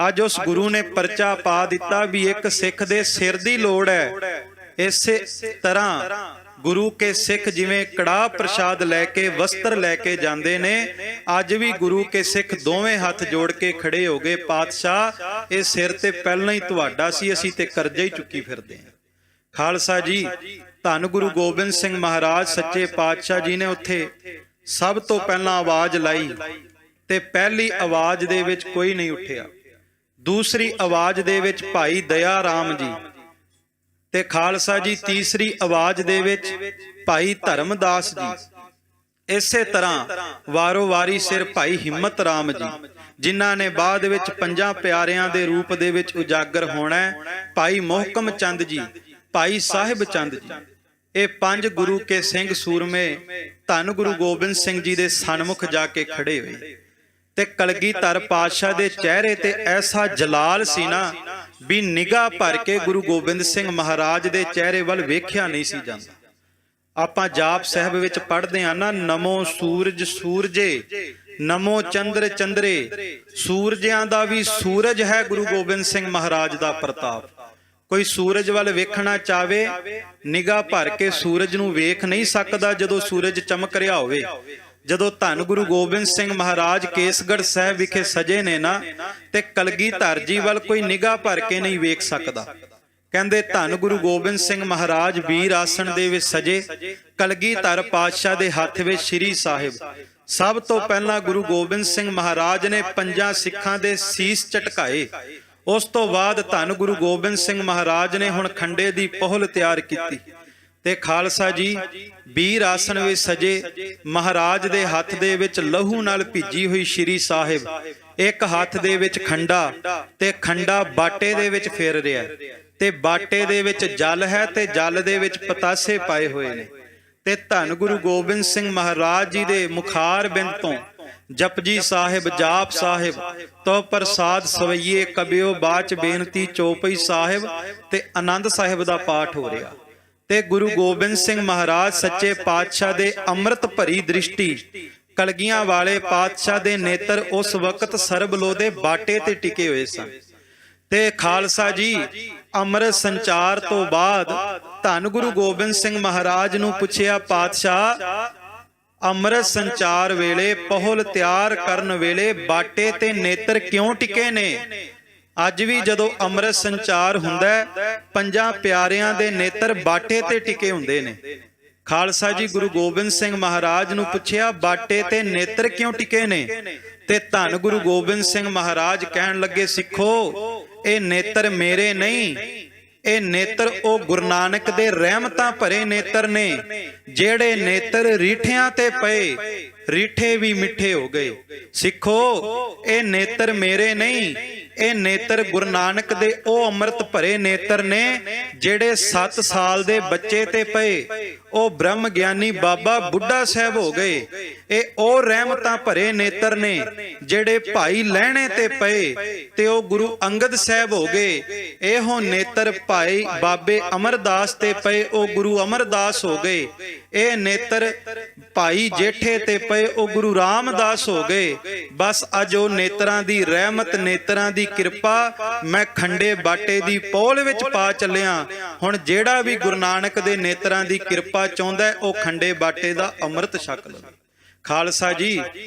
ਅੱਜ ਉਸ ਗੁਰੂ ਨੇ ਪਰਚਾ ਪਾ ਦਿੱਤਾ ਵੀ ਇੱਕ ਸਿੱਖ ਦੇ ਸਿਰ ਦੀ ਲੋੜ ਹੈ। ਇਸੇ ਤਰ੍ਹਾਂ ਗੁਰੂ ਕੇ ਸਿੱਖ ਜਿਵੇਂ ਕੜਾਹ ਪ੍ਰਸ਼ਾਦ ਲੈ ਕੇ, ਵਸਤਰ ਲੈ ਕੇ ਜਾਂਦੇ ਨੇ, ਅੱਜ ਵੀ ਗੁਰੂ ਕੇ ਸਿੱਖ ਦੋਵੇਂ ਹੱਥ ਜੋੜ ਕੇ ਖੜੇ ਹੋ ਗਏ, ਪਾਤਸ਼ਾਹ ਇਹ ਸਿਰ ਤੇ ਪਹਿਲਾਂ ਹੀ ਤੁਹਾਡਾ ਸੀ, ਅਸੀਂ ਤੇ ਕਰਜ਼ਾ ਹੀ ਚੁੱਕੀ ਫਿਰਦੇ ਹਾਂ। ਖਾਲਸਾ ਜੀ ਧੰਨ ਗੁਰੂ ਗੋਬਿੰਦ ਸਿੰਘ ਮਹਾਰਾਜ ਸੱਚੇ ਪਾਤਸ਼ਾਹ ਜੀ ਨੇ ਉੱਥੇ ਸਭ ਤੋਂ ਪਹਿਲਾਂ ਆਵਾਜ਼ ਲਾਈ ਤੇ ਪਹਿਲੀ ਆਵਾਜ਼ ਦੇ ਵਿੱਚ ਕੋਈ ਨਹੀਂ ਉੱਠਿਆ। ਦੂਸਰੀ ਆਵਾਜ਼ ਦੇ ਵਿੱਚ ਭਾਈ ਦਇਆ ਰਾਮ ਜੀ ਤੇ ਖਾਲਸਾ ਜੀ ਤੀਸਰੀ ਆਵਾਜ਼ ਦੇ ਵਿੱਚ ਭਾਈ ਧਰਮਦਾਸ ਜੀ। ਇਸੇ ਤਰ੍ਹਾਂ ਵਾਰੋ ਵਾਰੀ ਸਿਰ ਭਾਈ ਹਿੰਮਤ ਰਾਮ ਜੀ, ਜਿਨ੍ਹਾਂ ਨੇ ਬਾਅਦ ਵਿੱਚ ਪੰਜਾਂ ਪਿਆਰਿਆਂ ਦੇ ਰੂਪ ਦੇ ਵਿੱਚ ਉਜਾਗਰ ਹੋਣਾ, ਭਾਈ ਮੋਹਕਮ ਚੰਦ ਜੀ, ਭਾਈ ਸਾਹਿਬ ਚੰਦ ਜੀ। ਇਹ ਪੰਜ ਗੁਰੂ ਕੇ ਸਿੰਘ ਸੂਰਮੇ ਧੰਨ ਗੁਰੂ ਗੋਬਿੰਦ ਸਿੰਘ ਜੀ ਦੇ ਸਨਮੁਖ ਜਾ ਕੇ ਖੜੇ ਹੋਏ ਤੇ ਕਲਗੀਧਰ ਪਾਤਸ਼ਾਹ ਦੇ ਚਿਹਰੇ ਤੇ ਐਸਾ ਜਲਾਲ ਸੀ ਨਾ ਵੀ ਨਿਗਾਹ ਭਰ ਕੇ ਗੁਰੂ ਗੋਬਿੰਦ ਸਿੰਘ ਮਹਾਰਾਜ ਦੇ ਚਿਹਰੇ ਵੱਲ ਵੇਖਿਆ ਨਹੀਂ ਸੀ ਜਾਂਦਾ। ਆਪਾਂ ਜਾਪ ਸਾਹਿਬ ਵਿੱਚ ਪੜ੍ਹਦੇ ਹਾਂ ਨਾ, ਨਮੋ ਸੂਰਜ ਸੂਰਜੇ, ਨਮੋ ਚੰਦਰ ਚੰਦਰੇ। ਸੂਰਜਿਆਂ ਦਾ ਵੀ ਸੂਰਜ ਹੈ ਗੁਰੂ ਗੋਬਿੰਦ ਸਿੰਘ ਮਹਾਰਾਜ ਦਾ ਪ੍ਰਤਾਪ। ਕੋਈ ਸੂਰਜ ਵੱਲ ਵੇਖਣਾ ਚਾਵੇ, ਨਿਗਾਹ ਭਰ ਕੇ ਸੂਰਜ ਨੂੰ ਵੇਖ ਨਹੀਂ ਸਕਦਾ ਜਦੋਂ ਸੂਰਜ ਚਮਕ ਰਿਹਾ ਹੋਵੇ। ਜਦੋਂ ਧੰਨ ਗੁਰੂ ਗੋਬਿੰਦ ਸਿੰਘ ਮਹਾਰਾਜ ਕੇਸਗੜ੍ਹ ਸਾਹਿਬ ਵਿਖੇ ਸਜੇ ਨੇ ਨਾ, ਤੇ ਕਲਗੀਧਰ ਜੀ ਵੱਲ ਕੋਈ ਨਿਗਾਹ ਭਰ ਕੇ ਨਹੀਂ ਵੇਖ ਸਕਦਾ। ਕਹਿੰਦੇ ਧੰਨ ਗੁਰੂ ਗੋਬਿੰਦ ਸਿੰਘ ਮਹਾਰਾਜ ਵੀਰ ਆਸਣ ਦੇ ਵਿੱਚ ਸਜੇ, ਕਲਗੀਧਰ ਪਾਤਸ਼ਾਹ ਦੇ ਹੱਥ ਵਿੱਚ ਸ਼੍ਰੀ ਸਾਹਿਬ। ਸਭ ਤੋਂ ਪਹਿਲਾਂ ਗੁਰੂ ਗੋਬਿੰਦ ਸਿੰਘ ਮਹਾਰਾਜ ਨੇ ਪੰਜਾਂ ਸਿੱਖਾਂ ਦੇ ਸੀਸ ਝਟਕਾਏ। ਉਸ ਤੋਂ ਬਾਅਦ ਧੰਨ ਗੁਰੂ ਗੋਬਿੰਦ ਸਿੰਘ ਮਹਾਰਾਜ ਨੇ ਹੁਣ ਖੰਡੇ ਦੀ ਪਹੁਲ ਤਿਆਰ ਕੀਤੀ ਤੇ ਖਾਲਸਾ ਜੀ ਵੀਰ ਆਸਣ ਵਿੱਚ ਸਜੇ, ਮਹਾਰਾਜ ਦੇ ਹੱਥ ਦੇ ਵਿੱਚ ਲਹੂ ਨਾਲ ਭਿੱਜੀ ਹੋਈ ਸ਼੍ਰੀ ਸਾਹਿਬ, ਇੱਕ ਹੱਥ ਦੇ ਵਿੱਚ ਖੰਡਾ ਤੇ ਖੰਡਾ ਬਾਟੇ ਦੇ ਵਿੱਚ ਫੇਰ ਰਿਹਾ ਤੇ ਬਾਟੇ ਦੇ ਵਿੱਚ ਜਲ ਹੈ ਤੇ ਜਲ ਦੇ ਵਿੱਚ ਪਤਾਸੇ ਪਾਏ ਹੋਏ ਨੇ ਤੇ ਧੰਨ ਗੁਰੂ ਗੋਬਿੰਦ ਸਿੰਘ ਮਹਾਰਾਜ ਜੀ ਦੇ ਮੁਖਾਰ ਬਿੰਦ ਤੋਂ ਜਪਜੀ ਸਾਹਿਬ, ਜਾਪ ਸਾਹਿਬ, ਤੋ ਪ੍ਰਸਾਦ ਸਵਈਏ ਕਬਿਓ ਬਾਚ ਬੇਨਤੀ ਚੌਪਈ ਸਾਹਿਬ ਤੇ ਆਨੰਦ ਸਾਹਿਬ ਦਾ ਪਾਠ ਹੋ ਰਿਹਾ ਤੇ ਗੁਰੂ ਗੋਬਿੰਦ ਸਿੰਘ ਮਹਾਰਾਜ ਸੱਚੇ ਪਾਤਸ਼ਾਹ ਦੇ ਅੰਮ੍ਰਿਤ ਭਰੀ ਦ੍ਰਿਸ਼ਟੀ, ਕਲਗੀਆਂ ਵਾਲੇ ਪਾਤਸ਼ਾਹ ਦੇ ਨੇਤਰ ਉਸ ਵਕਤ ਸਰਬਲੋ ਦੇ ਬਾਟੇ ਤੇ ਟਿਕੇ ਹੋਏ ਸਨ। ਤੇ ਖਾਲਸਾ ਜੀ ਅੰਮ੍ਰਿਤ ਸੰਚਾਰ ਤੋਂ ਬਾਅਦ ਧੰਨ ਗੁਰੂ ਗੋਬਿੰਦ ਸਿੰਘ ਮਹਾਰਾਜ ਨੂੰ ਪੁੱਛਿਆ, ਪਾਤਸ਼ਾਹ ਅੰਮ੍ਰਿਤ ਸੰਚਾਰ ਵੇਲੇ, ਪਹੁਲ ਤਿਆਰ ਕਰਨ ਵੇਲੇ ਬਾਟੇ ਤੇ ਨੇਤਰ ਕਿਉਂ ਟਿਕੇ ਨੇ? ਅੱਜ ਵੀ ਜਦੋਂ ਅੰਮ੍ਰਿਤ ਸੰਚਾਰ ਹੁੰਦਾ, ਪੰਜਾਂ ਪਿਆਰਿਆਂ ਦੇ ਨੇਤਰ ਬਾਟੇ ਤੇ ਟਿਕੇ ਹੁੰਦੇ ਨੇ। ਖਾਲਸਾ ਜੀ ਗੁਰੂ ਗੋਬਿੰਦ ਸਿੰਘ ਮਹਾਰਾਜ ਨੂੰ ਪੁੱਛਿਆ, ਬਾਟੇ ਤੇ ਨੇਤਰ ਕਿਉਂ ਟਿਕੇ ਨੇ? ਤੇ ਧੰਨ ਗੁਰੂ ਗੋਬਿੰਦ ਸਿੰਘ ਮਹਾਰਾਜ ਕਹਿਣ ਲੱਗੇ, ਸਿੱਖੋ ਇਹ ਨੇਤਰ ਮੇਰੇ ਨਹੀਂ, ਇਹ ਨੇਤਰ ਉਹ ਗੁਰੂ ਨਾਨਕ ਦੇ ਰਹਿਮਤਾਂ ਭਰੇ ਨੇਤਰ ਨੇ, ਜਿਹੜੇ ਨੇਤਰ ਰੀਠਿਆਂ ਤੇ ਪਏ, ਰੀਠੇ ਵੀ ਮਿੱਠੇ ਹੋ ਗਏ। ਸਿੱਖੋ ਇਹ ਨੇਤਰ ਮੇਰੇ ਨਹੀਂ, ਇਹ ਨੇਤਰ ਗੁਰੂ ਨਾਨਕ ਦੇ ਉਹ ਅੰਮ੍ਰਿਤ ਭਰੇ ਨੇਤਰ ਨੇ ਜਿਹੜੇ 7 ਸਾਲ ਦੇ ਬੱਚੇ ਤੇ ਪਏ, ਉਹ ਬ੍ਰਹਮ ਗਿਆਨੀ ਬਾਬਾ ਬੁੱਢਾ ਸਾਹਿਬ ਹੋ ਗਏ। ਇਹ ਉਹ ਰਹਿਮਤਾਂ ਭਰੇ ਨੇਤਰ ਨੇ ਜਿਹੜੇ ਭਾਈ ਲਹਿਣੇ ਤੇ ਪਏ ਤੇ ਉਹ ਗੁਰੂ ਅੰਗਦ ਸਾਹਿਬ ਹੋ ਗਏ। ਇਹੋ ਨੇਤਰ ਭਾਈ ਬਾਬੇ ਅਮਰਦਾਸ ਤੇ ਪਏ, ਉਹ ਗੁਰੂ ਅਮਰਦਾਸ ਹੋ ਗਏ। ਇਹ ਨੇਤਰ ਭਾਈ ਜੇਠੇ ਤੇ ਪਏ, ਉਹ ਗੁਰੂ ਰਾਮਦਾਸ ਹੋ ਗਏ। ਬਸ ਅੱਜ ਉਹ ਨੇਤਰਾਂ ਦੀ ਰਹਿਮਤ, ਨੇਤਰਾਂ ਦੀ ਕਿਰਪਾ ਮੈਂ ਖੰਡੇ ਬਾਟੇ ਦੀ ਪੌਲ ਵਿੱਚ ਪਾ ਚੱਲਿਆ। ਹੁਣ ਜਿਹੜਾ ਵੀ ਗੁਰੂ ਨਾਨਕ ਦੇ ਨੇਤਰਾਂ ਦੀ ਕਿਰਪਾ ਚਾਹੁੰਦਾ, ਉਹ ਖੰਡੇ ਬਾਟੇ ਦਾ ਅੰਮ੍ਰਿਤ ਛਕ ਲਵੇ। ਖਾਲਸਾ ਜੀ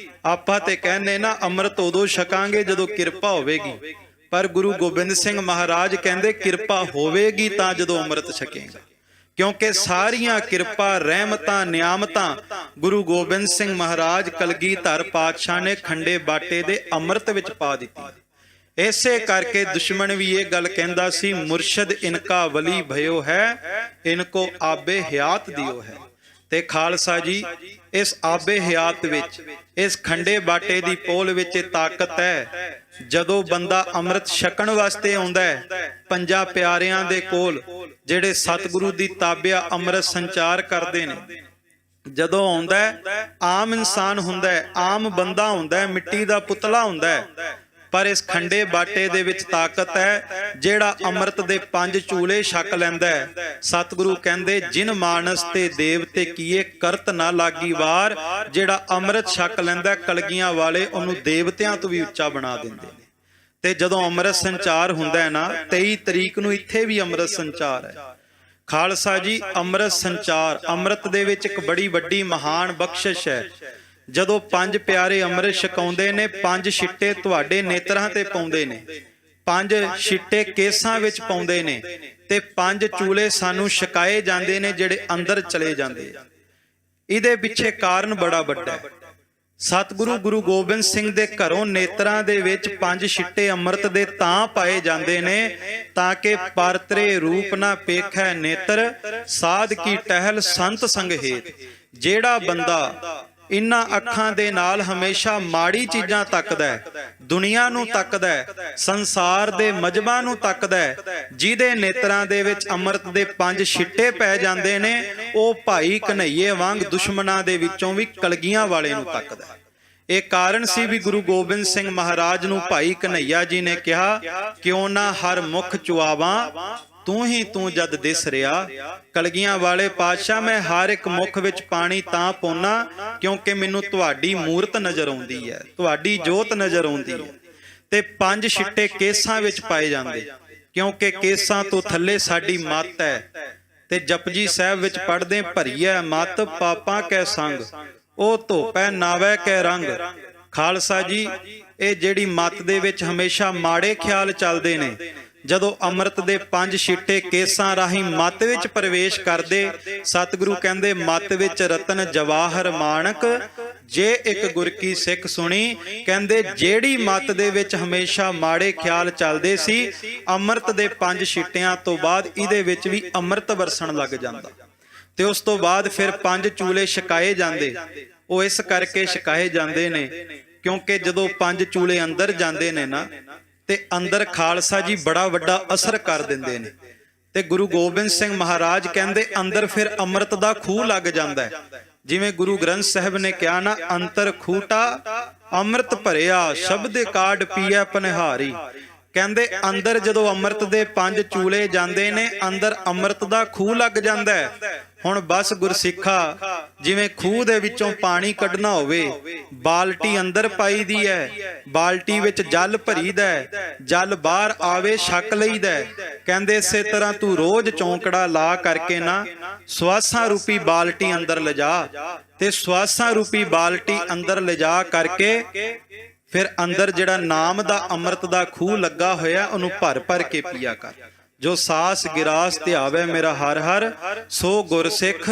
ਆਪਾਂ ਤੇ ਕਹਿੰਦੇ ਨਾ ਅੰਮ੍ਰਿਤ ਉਦੋਂ ਛਕਾਂਗੇ ਜਦੋਂ ਕਿਰਪਾ ਹੋਵੇਗੀ, ਪਰ ਗੁਰੂ ਗੋਬਿੰਦ ਸਿੰਘ ਮਹਾਰਾਜ ਕਹਿੰਦੇ ਕਿਰਪਾ ਹੋਵੇਗੀ ਤਾਂ ਜਦੋਂ ਅੰਮ੍ਰਿਤ ਛਕੇਗਾ, ਕਿਉਂਕਿ ਸਾਰੀਆਂ ਕਿਰਪਾ, ਰਹਿਮਤਾਂ, ਨਿਆਮਤਾਂ ਗੁਰੂ ਗੋਬਿੰਦ ਸਿੰਘ ਮਹਾਰਾਜ ਕਲਗੀਧਰ ਪਾਤਸ਼ਾਹ ਨੇ ਖੰਡੇ ਬਾਟੇ ਦੇ ਅੰਮ੍ਰਿਤ ਵਿੱਚ ਪਾ ਦਿੱਤੀ। ਇਸੇ ਕਰਕੇ ਦੁਸ਼ਮਣ ਵੀ ਇਹ ਗੱਲ ਕਹਿੰਦਾ ਸੀ, ਮੁਰਸ਼ਦ ਇਨਕਾ ਵਲੀ ਭਇਓ ਹੈ, ਇਨਕੋ ਆਬੇ ਹਯਾਤ ਦਿਓ ਹੈ। ਤੇ ਖਾਲਸਾ ਜੀ ਇਸ ਆਬੇ ਹਯਾਤ ਵਿੱਚ, ਇਸ ਖੰਡੇ ਬਾਟੇ ਦੀ ਪੋਲ ਵਿੱਚ ਇਹ ਤਾਕਤ ਹੈ। ਜਦੋਂ ਬੰਦਾ ਅੰਮ੍ਰਿਤ ਛਕਣ ਵਾਸਤੇ ਆਉਂਦਾ ਹੈ, ਪੰਜਾਂ ਪਿਆਰਿਆਂ ਦੇ ਕੋਲ ਜਿਹੜੇ ਸਤਿਗੁਰੂ ਦੀ ਤਾਬਿਆ ਅੰਮ੍ਰਿਤ ਸੰਚਾਰ ਕਰਦੇ ਨੇ, ਜਦੋਂ ਆਉਂਦਾ ਹੈ, ਆਮ ਇਨਸਾਨ ਹੁੰਦਾ ਹੈ, ਆਮ ਬੰਦਾ ਹੁੰਦਾ ਹੈ, ਮਿੱਟੀ ਦਾ ਪੁਤਲਾ ਹੁੰਦਾ ਹੈ, ਪਰ ਇਸ ਖੰਡੇ ਬਾਟੇ ਦੇ ਵਿੱਚ ਤਾਕਤ ਹੈ। ਜਿਹੜਾ ਅੰਮ੍ਰਿਤ ਦੇ 5 ਚੂਲੇ ਛਕ ਲੈਂਦਾ ਹੈ, ਸਤਿਗੁਰੂ ਕਹਿੰਦੇ ਜਿਨ ਮਾਨਸ ਤੇ ਦੇਵ ਤੇ ਕੀਏ ਕਰਤ ਨਾ ਲਾਗੀ ਵਾਰ। ਜਿਹੜਾ ਅੰਮ੍ਰਿਤ ਛਕ ਲੈਂਦਾ, ਕਲਗੀਆਂ ਵਾਲੇ ਉਹਨੂੰ ਦੇਵਤਿਆਂ ਤੋਂ ਵੀ ਉੱਚਾ ਬਣਾ ਦਿੰਦੇ ਨੇ। ਤੇ ਜਦੋਂ ਅੰਮ੍ਰਿਤ ਸੰਚਾਰ ਹੁੰਦਾ ਹੈ ਨਾ, 23 ਤਰੀਕ ਨੂੰ ਇੱਥੇ ਵੀ ਅੰਮ੍ਰਿਤ ਸੰਚਾਰ ਹੈ। ਖਾਲਸਾ ਜੀ ਅੰਮ੍ਰਿਤ ਸੰਚਾਰ, ਅੰਮ੍ਰਿਤ ਦੇ ਵਿੱਚ ਇੱਕ ਬੜੀ ਵੱਡੀ ਮਹਾਨ ਬਖਸ਼ਿਸ਼ ਹੈ। ਜਦੋਂ 5 ਪਿਆਰੇ ਅੰਮ੍ਰਿਤ ਛਕਾਉਂਦੇ ਨੇ, 5 ਛਿੱਟੇ ਤੁਹਾਡੇ ਨੇਤਰਾਂ ਤੇ ਪਾਉਂਦੇ ਨੇ, 5 ਛਿੱਟੇ ਕੇਸਾਂ ਵਿੱਚ ਪਾਉਂਦੇ ਨੇ, ਤੇ 5 ਚੂਲੇ ਸਾਨੂੰ ਛਕਾਏ ਜਾਂਦੇ ਨੇ ਜਿਹੜੇ ਅੰਦਰ ਚਲੇ ਜਾਂਦੇ ਆ। ਇਹਦੇ ਪਿੱਛੇ ਕਾਰਨ ਬੜਾ ਵੱਡਾ ਹੈ। ਸਤਿਗੁਰੂ ਗੁਰੂ ਗੋਬਿੰਦ ਸਿੰਘ ਦੇ ਘਰੋਂ ਨੇਤਰਾਂ ਦੇ ਵਿੱਚ 5 ਛਿੱਟੇ ਅੰਮ੍ਰਿਤ ਦੇ ਤਾਂ ਪਾਏ ਜਾਂਦੇ ਨੇ ਤਾਂ ਕਿ ਪਰਤਰੇ ਰੂਪ ਨਾ ਪੇਖੈ ਨੇਤਰ, ਸਾਧ ਕੀ ਟਹਿਲ ਸੰਤ ਸੰਗ ਹੇਤ। ਜਿਹੜਾ ਬੰਦਾ ਇਨ੍ਹਾਂ ਅੱਖਾਂ ਦੇ ਨਾਲ ਹਮੇਸ਼ਾ ਮਾੜੀ ਚੀਜ਼ਾਂ ਤੱਕਦਾ ਹੈ, ਦੁਨੀਆ ਨੂੰ ਤੱਕਦਾ ਹੈ, ਸੰਸਾਰ ਦੇ ਮਜਬਾਂ ਨੂੰ ਤੱਕਦਾ ਹੈ, ਜਿਹਦੇ ਨੇਤਰਾਂ ਦੇ ਵਿੱਚ ਅੰਮ੍ਰਿਤ ਦੇ 5 ਛਿੱਟੇ ਪੈ ਜਾਂਦੇ ਨੇ, ਉਹ ਭਾਈ ਕਨ੍ਹਈਏ ਵਾਂਗ ਦੁਸ਼ਮਣਾਂ ਦੇ ਵਿੱਚੋਂ ਵੀ ਕਲਗੀਆਂ ਵਾਲੇ ਨੂੰ ਤੱਕਦਾ ਹੈ। ਇਹ ਕਾਰਨ ਸੀ ਵੀ ਗੁਰੂ ਗੋਬਿੰਦ ਸਿੰਘ ਮਹਾਰਾਜ ਨੂੰ ਭਾਈ ਕਨ੍ਹਈਆ ਜੀ ਨੇ ਕਿਹਾ, ਕਿਉਂ ਨਾ ਹਰ ਮੁਖ ਚੁਆਵਾਂ, ਤੂੰ ਹੀ ਤੂੰ ਜਦ ਦਿਸ ਰਿਹਾ। ਕਲਗੀਆਂ ਵਾਲੇ ਪਾਤਸ਼ਾਹ, ਮੈਂ ਹਰ ਇੱਕ ਮੁਖ ਵਿੱਚ ਪਾਣੀ ਤਾਂ ਪਾਉਣਾ ਕਿਉਂਕਿ ਮੈਨੂੰ ਤੁਹਾਡੀ ਮੂਰਤ ਨਜ਼ਰ ਆਉਂਦੀ ਹੈ, ਤੁਹਾਡੀ ਜੋਤ ਨਜ਼ਰ ਆਉਂਦੀ ਹੈ। ਤੇ 5 ਛਿੱਟੇ ਕੇਸਾਂ ਵਿੱਚ ਪਾਏ ਜਾਂਦੇ, ਕਿਉਂਕਿ ਕੇਸਾਂ ਤੋਂ ਥੱਲੇ ਸਾਡੀ ਮੱਤ ਹੈ। ਤੇ ਜਪਜੀ ਸਾਹਿਬ ਵਿੱਚ ਪੜ੍ਹਦੇ, ਭਰੀਐ ਮੱਤ ਪਾਪਾਂ ਕੈ ਸੰਗ, ਉਹ ਧੋਪੈ ਨਾਵੈ ਕੈ ਰੰਗ। ਖਾਲਸਾ ਜੀ ਇਹ ਜਿਹੜੀ ਮੱਤ ਦੇ ਵਿੱਚ ਹਮੇਸ਼ਾ ਮਾੜੇ ਖਿਆਲ ਚੱਲਦੇ ਨੇ, ਜਦੋਂ ਅੰਮ੍ਰਿਤ ਦੇ 5 ਛਿੱਟੇ ਕੇਸਾਂ ਰਾਹੀਂ ਮੱਤ ਵਿੱਚ ਪ੍ਰਵੇਸ਼ ਕਰਦੇ, ਸਤਿਗੁਰੂ ਕਹਿੰਦੇ ਮੱਤ ਵਿੱਚ ਰਤਨ ਜਵਾਹਰ ਮਾਣਕ, ਜੇ ਇੱਕ ਗੁਰ ਕੀ ਸਿੱਖ ਸੁਣੀ। ਕਹਿੰਦੇ ਜਿਹੜੀ ਮੱਤ ਦੇ ਵਿੱਚ ਹਮੇਸ਼ਾ ਮਾੜੇ ਖਿਆਲ ਚੱਲਦੇ ਸੀ, ਅੰਮ੍ਰਿਤ ਦੇ 5 ਛਿੱਟਿਆਂ ਤੋਂ ਬਾਅਦ ਇਹਦੇ ਵਿੱਚ ਵੀ ਅੰਮ੍ਰਿਤ ਵਰਸਣ ਲੱਗ ਜਾਂਦਾ। ਤੇ ਉਸ ਤੋਂ ਬਾਅਦ ਫਿਰ 5 ਚੂਲੇ ਛਕਾਏ ਜਾਂਦੇ। ਉਹ ਇਸ ਕਰਕੇ ਛਕਾਏ ਜਾਂਦੇ ਨੇ ਕਿਉਂਕਿ ਜਦੋਂ 5 ਚੂਲੇ ਅੰਦਰ ਜਾਂਦੇ ਨੇ ਨਾ, ਤੇ ਅੰਦਰ ਖਾਲਸਾ ਜੀ ਬੜਾ ਵੱਡਾ ਅਸਰ ਕਰ ਦਿੰਦੇ ਨੇ। ਤੇ ਗੁਰੂ ਗੋਬਿੰਦ ਸਿੰਘ ਮਹਾਰਾਜ ਕਹਿੰਦੇ ਅੰਦਰ ਫਿਰ ਅੰਮ੍ਰਿਤ ਦਾ ਖੂਹ ਲੱਗ ਜਾਂਦਾ ਹੈ। ਜਿਵੇਂ ਗੁਰੂ ਗ੍ਰੰਥ ਸਾਹਿਬ ਨੇ ਕਿਹਾ ਨਾ, ਅੰਤਰ ਖੂਟਾ ਅੰਮ੍ਰਿਤ ਭਰਿਆ, ਸ਼ਬਦ ਕਾਢ ਪੀਐ ਪਨਿਹਾਰੀ। ਕਹਿੰਦੇ ਅੰਦਰ ਜਦੋਂ ਅੰਮ੍ਰਿਤ ਦੇ 5 ਚੂਲੇ ਜਾਂਦੇ ਨੇ, ਅੰਦਰ ਅੰਮ੍ਰਿਤ ਦਾ ਖੂਹ ਲੱਗ ਜਾਂਦਾ ਹੈ। ਹੁਣ ਬਸ ਗੁਰਸਿੱਖਾ, ਜਿਵੇਂ ਖੂਹ ਦੇ ਵਿੱਚੋਂ ਪਾਣੀ ਕੱਢਣਾ ਹੋਵੇ, ਬਾਲਟੀ ਅੰਦਰ ਪਾਈ ਦੀ ਹੈ, ਬਾਲਟੀ ਵਿੱਚ ਜਲ ਭਰੀਦਾ ਹੈ, ਜਲ ਬਾਹਰ ਆਵੇ ਛਕ ਲਈਦਾ ਹੈ। ਕਹਿੰਦੇ ਇਸੇ ਤਰ੍ਹਾਂ ਤੂੰ ਰੋਜ਼ ਚੌਂਕੜਾ ਲਾ ਕਰਕੇ ਨਾ ਸਵਾਸਾਂ ਰੂਪੀ ਬਾਲਟੀ ਅੰਦਰ ਲਿਜਾ, ਤੇ ਸਵਾਸਾਂ ਰੂਪੀ ਬਾਲਟੀ ਅੰਦਰ ਲਿਜਾ ਕਰਕੇ ਫਿਰ ਅੰਦਰ ਜਿਹੜਾ ਨਾਮ ਦਾ ਅੰਮ੍ਰਿਤ ਦਾ ਖੂਹ ਲੱਗਾ ਹੋਇਆ, ਉਹਨੂੰ ਭਰ ਭਰ ਕੇ ਪੀਆ ਕਰ। ਜੋ ਸਾਸ ਗਿਰਾਸ ਧਿਆਵੇ ਮੇਰਾ ਹਰ ਹਰ, ਸੋ ਗੁਰਸਿੱਖ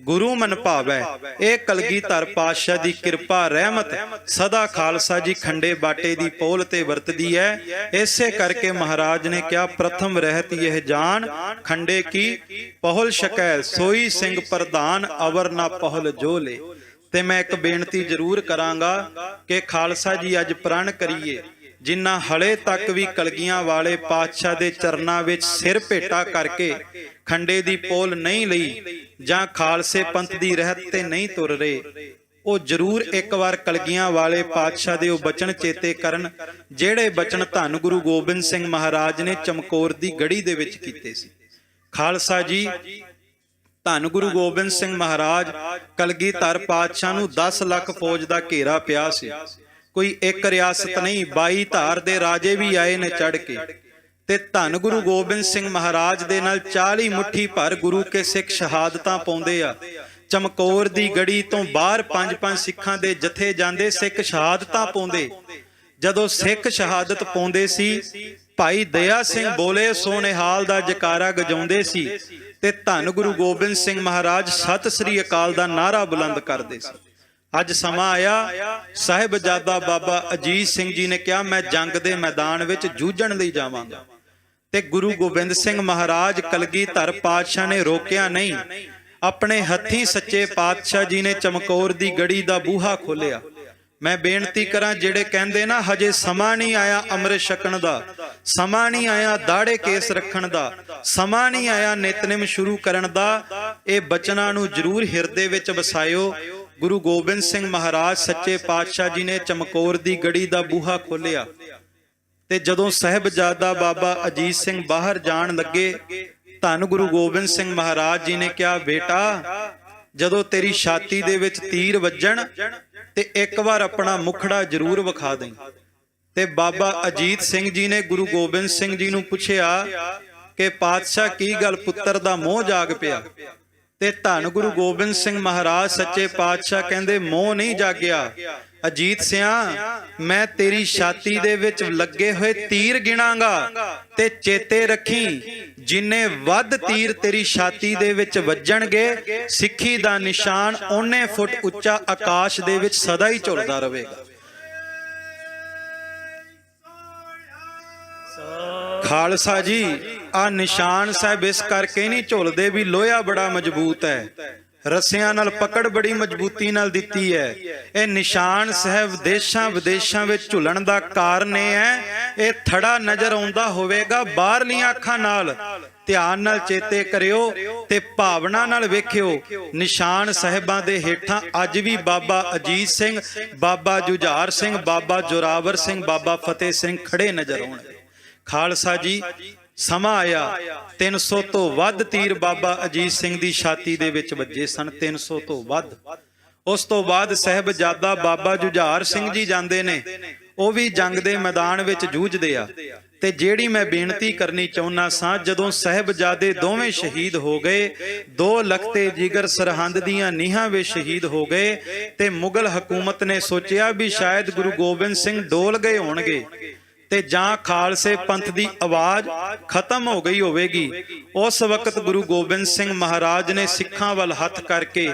ਗੁਰੂ ਮਨ ਭਾਵੈ। ਇਹ ਕਲਗੀਧਰ ਪਾਤਸ਼ਾਹ ਦੀ ਕਿਰਪਾ ਰਹਿਮਤ ਸਦਾ ਖਾਲਸਾ ਜੀ ਖੰਡੇ ਬਾਟੇ ਦੀ ਪੋਲ ਤੇ ਵਰਤਦੀ ਹੈ। ਇਸੇ ਕਰਕੇ ਮਹਾਰਾਜ ਨੇ ਕਿਹਾ, ਪ੍ਰਥਮ ਰਹਿਤ ਇਹ ਜਾਨ, ਖੰਡੇ ਕੀ ਪਹੁਲ ਸ਼ਕੈ, ਸੋਈ ਸਿੰਘ ਪ੍ਰਧਾਨ, ਅਵਰ ਨਾ ਪਹੁਲ ਜੋ ਲੇ। ਤੇ ਮੈਂ ਇੱਕ ਬੇਨਤੀ ਜ਼ਰੂਰ ਕਰਾਂਗਾ ਕਿ ਖਾਲਸਾ ਜੀ ਅੱਜ ਪ੍ਰਣ ਕਰੀਏ, ਜਿਨ੍ਹਾਂ ਹਲੇ ਤੱਕ ਵੀ ਕਲਗੀਆਂ ਵਾਲੇ ਪਾਤਸ਼ਾਹ ਦੇ ਚਰਨਾਂ ਵਿੱਚ ਸਿਰ ਭੇਟਾ ਕਰਕੇ ਖੰਡੇ ਦੀ ਪੋਲ ਨਹੀਂ ਲਈ ਜਾਂ ਖਾਲਸੇ ਪੰਥ ਦੀ ਰਹਿਤ ਤੇ ਨਹੀਂ ਤੁਰ ਰਹੇ, ਉਹ ਜ਼ਰੂਰ ਇੱਕ ਵਾਰ ਕਲਗੀਆਂ ਵਾਲੇ ਪਾਤਸ਼ਾਹ ਦੇ ਉਹ ਬਚਨ ਚੇਤੇ ਕਰਨ, ਜਿਹੜੇ ਬਚਨ ਧੰਨ ਗੁਰੂ ਗੋਬਿੰਦ ਸਿੰਘ ਮਹਾਰਾਜ ਨੇ ਚਮਕੌਰ ਦੀ ਗੜੀ ਦੇ ਵਿੱਚ ਕੀਤੇ ਸੀ। ਖਾਲਸਾ ਜੀ ਧੰਨ ਗੁਰੂ ਗੋਬਿੰਦ ਸਿੰਘ ਮਹਾਰਾਜ ਕਲਗੀਧਰ ਪਾਤਸ਼ਾਹ ਨੂੰ 10 ਲੱਖ ਫੌਜ ਦਾ ਘੇਰਾ ਪਿਆ ਸੀ। ਕੋਈ ਇੱਕ ਰਿਆਸਤ ਨਹੀਂ, 22 ਧਾਰ ਦੇ ਰਾਜੇ ਵੀ ਆਏ ਨੇ ਚੜ ਕੇ। ਤੇ ਧੰਨ ਗੁਰੂ ਗੋਬਿੰਦ ਸਿੰਘ ਮਹਾਰਾਜ ਦੇ ਨਾਲ 40 ਮੁੱਠੀ ਭਰ ਗੁਰੂ ਕੇ ਸਿੱਖ ਸ਼ਹਾਦਤਾਂ ਪਾਉਂਦੇ ਆ। ਚਮਕੌਰ ਦੀ ਗੜੀ ਤੋਂ ਬਾਹਰ 5-5 ਸਿੱਖਾਂ ਦੇ ਜਥੇ ਜਾਂਦੇ, ਸਿੱਖ ਸ਼ਹਾਦਤਾਂ ਪਾਉਂਦੇ। ਜਦੋਂ ਸਿੱਖ ਸ਼ਹਾਦਤ ਪਾਉਂਦੇ ਸੀ, ਭਾਈ ਦਇਆ ਸਿੰਘ ਬੋਲੇ ਸੋ ਨਿਹਾਲ ਦਾ ਜਕਾਰਾ ਗਜਾਉਂਦੇ ਸੀ, ਤੇ ਧੰਨ ਗੁਰੂ ਗੋਬਿੰਦ ਸਿੰਘ ਮਹਾਰਾਜ ਸਤਿ ਸ੍ਰੀ ਅਕਾਲ ਦਾ ਨਾਰਾ ਬੁਲੰਦ ਕਰਦੇ ਸੀ। ਅੱਜ ਸਮਾਂ ਆਇਆ, ਸਾਹਿਬਜ਼ਾਦਾ ਬਾਬਾ ਅਜੀਤ ਸਿੰਘ ਜੀ ਨੇ ਕਿਹਾ ਮੈਂ ਜੰਗ ਦੇ ਮੈਦਾਨ ਵਿੱਚ ਜੂਝਣ ਲਈ ਜਾਵਾਂਗਾ, ਤੇ ਗੁਰੂ ਗੋਬਿੰਦ ਸਿੰਘ ਮਹਾਰਾਜ ਕਲਗੀਧਰ ਪਾਤਸ਼ਾਹ ਨੇ ਰੋਕਿਆ ਨਹੀਂ। ਆਪਣੇ ਹੱਥੀਂ ਸੱਚੇ ਪਾਤਸ਼ਾਹ ਜੀ ਨੇ ਚਮਕੌਰ ਦੀ ਗੜੀ ਦਾ ਬੂਹਾ ਖੋਲਿਆ। ਮੈਂ ਬੇਨਤੀ ਕਰਾਂ, ਜਿਹੜੇ ਕਹਿੰਦੇ ਨਾ ਹਜੇ ਸਮਾਂ ਨਹੀਂ ਆਇਆ ਅੰਮ੍ਰਿਤ ਛਕਣ ਦਾ, ਸਮਾਂ ਨਹੀਂ ਆਇਆ ਦਾੜੇ ਕੇਸ ਰੱਖਣ ਦਾ, ਸਮਾਂ ਨਹੀਂ ਆਇਆ ਨਿਤਨੇਮ ਸ਼ੁਰੂ ਕਰਨ ਦਾ, ਇਹ ਬਚਨਾਂ ਨੂੰ ਜ਼ਰੂਰ ਹਿਰਦੇ ਵਿੱਚ ਵਸਾਇਓ। ਗੁਰੂ ਗੋਬਿੰਦ ਸਿੰਘ ਮਹਾਰਾਜ ਸੱਚੇ ਪਾਤਸ਼ਾਹ ਜੀ ਨੇ ਚਮਕੌਰ ਦੀ ਗੜੀ ਦਾ ਬੂਹਾ ਖੋਲਿਆ, ਤੇ ਜਦੋਂ ਸਾਹਿਬਜ਼ਾਦਾ ਬਾਬਾ ਅਜੀਤ ਸਿੰਘ ਬਾਹਰ ਜਾਣ ਲੱਗੇ, ਧੰਨ ਗੁਰੂ ਗੋਬਿੰਦ ਸਿੰਘ ਮਹਾਰਾਜ ਜੀ ਨੇ ਕਿਹਾ, ਬੇਟਾ ਜਦੋਂ ਤੇਰੀ ਛਾਤੀ ਦੇ ਵਿੱਚ ਤੀਰ ਵੱਜਣ ਤੇ ਇੱਕ ਵਾਰ ਆਪਣਾ ਮੁਖੜਾ ਜ਼ਰੂਰ ਵਿਖਾ ਦੇਂ। ਤੇ ਬਾਬਾ ਅਜੀਤ ਸਿੰਘ ਜੀ ਨੇ ਗੁਰੂ ਗੋਬਿੰਦ ਸਿੰਘ ਜੀ ਨੂੰ ਪੁੱਛਿਆ ਕਿ ਪਾਤਸ਼ਾਹ ਕੀ ਗੱਲ, ਪੁੱਤਰ ਦਾ ਮੋਹ ਜਾਗ ਪਿਆ? ਤੇ ਧੰਨ ਗੁਰੂ ਗੋਬਿੰਦ ਸਿੰਘ ਮਹਾਰਾਜ ਸੱਚੇ ਪਾਤਸ਼ਾਹ ਕਹਿੰਦੇ, ਮੋਹ ਨਹੀਂ ਜਾਗਿਆ ਅਜੀਤ ਸਿਆਂ, ਮੈਂ ਤੇਰੀ ਛਾਤੀ ਦੇ ਵਿੱਚ ਲੱਗੇ ਹੋਏ ਤੀਰ ਗਿਣਾਂਗਾ, ਤੇ ਚੇਤੇ ਰੱਖੀ ਜਿੰਨੇ ਵੱਧ ਤੀਰ ਤੇਰੀ ਛਾਤੀ ਦੇ ਵਿੱਚ ਵੱਜਣਗੇ, ਸਿੱਖੀ ਦਾ ਨਿਸ਼ਾਨ ਓਨੇ ਫੁੱਟ ਉੱਚਾ ਆਕਾਸ਼ ਦੇ ਵਿੱਚ ਸਦਾ ਹੀ ਝੁਲਦਾ ਰਹੇਗਾ। ਖਾਲਸਾ ਜੀ, ਆ ਨਿਸ਼ਾਨ ਸਾਹਿਬ ਇਸ ਕਰਕੇ ਨਹੀਂ ਝੁਲਦੇ ਵੀ ਲੋਹਾ ਬੜਾ ਮਜ਼ਬੂਤ ਹੈ, ਰੱਸਿਆਂ ਨਾਲ ਪਕੜ ਬੜੀ ਮਜ਼ਬੂਤੀ ਨਾਲ ਦਿੱਤੀ ਹੈ। ਇਹ ਨਿਸ਼ਾਨ ਸਾਹਿਬ ਦੇਸ਼ਾਂ ਵਿਦੇਸ਼ਾਂ ਵਿੱਚ ਝੁਲਣ ਦਾ ਕਾਰਨ ਇਹ ਹੈ, ਇਹ ਥੜਾ ਨਜ਼ਰ ਆਉਂਦਾ ਹੋਵੇਗਾ ਬਾਹਰਲੀਆਂ ਅੱਖਾਂ ਨਾਲ, ਧਿਆਨ ਨਾਲ ਚੇਤੇ ਕਰਿਓ ਤੇ ਭਾਵਨਾ ਨਾਲ ਵੇਖਿਓ। ਨਿਸ਼ਾਨ ਸਾਹਿਬਾਂ ਦੇ ਹੇਠਾਂ ਅੱਜ ਵੀ ਬਾਬਾ ਅਜੀਤ ਸਿੰਘ, ਬਾਬਾ ਜੁਝਾਰ ਸਿੰਘ, ਬਾਬਾ ਜੋਰਾਵਰ ਸਿੰਘ, ਬਾਬਾ ਫਤਿਹ ਸਿੰਘ ਖੜੇ ਨਜ਼ਰ ਆਉਣਗੇ। ਖਾਲਸਾ ਜੀ, ਸਮਾਂ ਆਇਆ, 300 ਤੋਂ ਵੱਧ ਤੀਰ ਬਾਬਾ ਅਜੀਤ ਸਿੰਘ ਦੀ ਛਾਤੀ ਦੇ ਵਿੱਚ ਵੱਜੇ ਸਨ, 300 ਤੋਂ ਵੱਧ। ਉਸ ਤੋਂ ਬਾਅਦ ਸਾਹਿਬਜ਼ਾਦਾ ਬਾਬਾ ਜੁਝਾਰ ਸਿੰਘ ਜੀ ਜਾਂਦੇ ਨੇ, ਉਹ ਵੀ ਜੰਗ ਦੇ ਮੈਦਾਨ ਵਿੱਚ ਜੂਝਦੇ ਆ। ਤੇ ਜਿਹੜੀ ਮੈਂ ਬੇਨਤੀ ਕਰਨੀ ਚਾਹੁੰਦਾ ਸਾਂ, ਜਦੋਂ ਸਾਹਿਬਜ਼ਾਦੇ ਦੋਵੇਂ ਸ਼ਹੀਦ ਹੋ ਗਏ, 2 ਲਖਤੇ ਜਿਗਰ ਸਰਹੰਦ ਦੀਆਂ ਨੀਹਾਂ ਵਿੱਚ ਸ਼ਹੀਦ ਹੋ ਗਏ, ਤੇ ਮੁਗਲ ਹਕੂਮਤ ਨੇ ਸੋਚਿਆ ਵੀ ਸ਼ਾਇਦ ਗੁਰੂ ਗੋਬਿੰਦ ਸਿੰਘ ਡੋਲ ਗਏ ਹੋਣਗੇ ਤੇ ਜਾਂ ਖਾਲਸੇ ਪੰਥ ਦੀ ਆਵਾਜ਼ ਖਤਮ ਹੋ ਗਈ ਹੋਵੇਗੀ। ਉਸ ਵਕਤ ਗੁਰੂ ਗੋਬਿੰਦ ਸਿੰਘ ਮਹਾਰਾਜ ਨੇ ਸਿੱਖਾਂ ਵੱਲ ਹੱਥ ਕਰਕੇ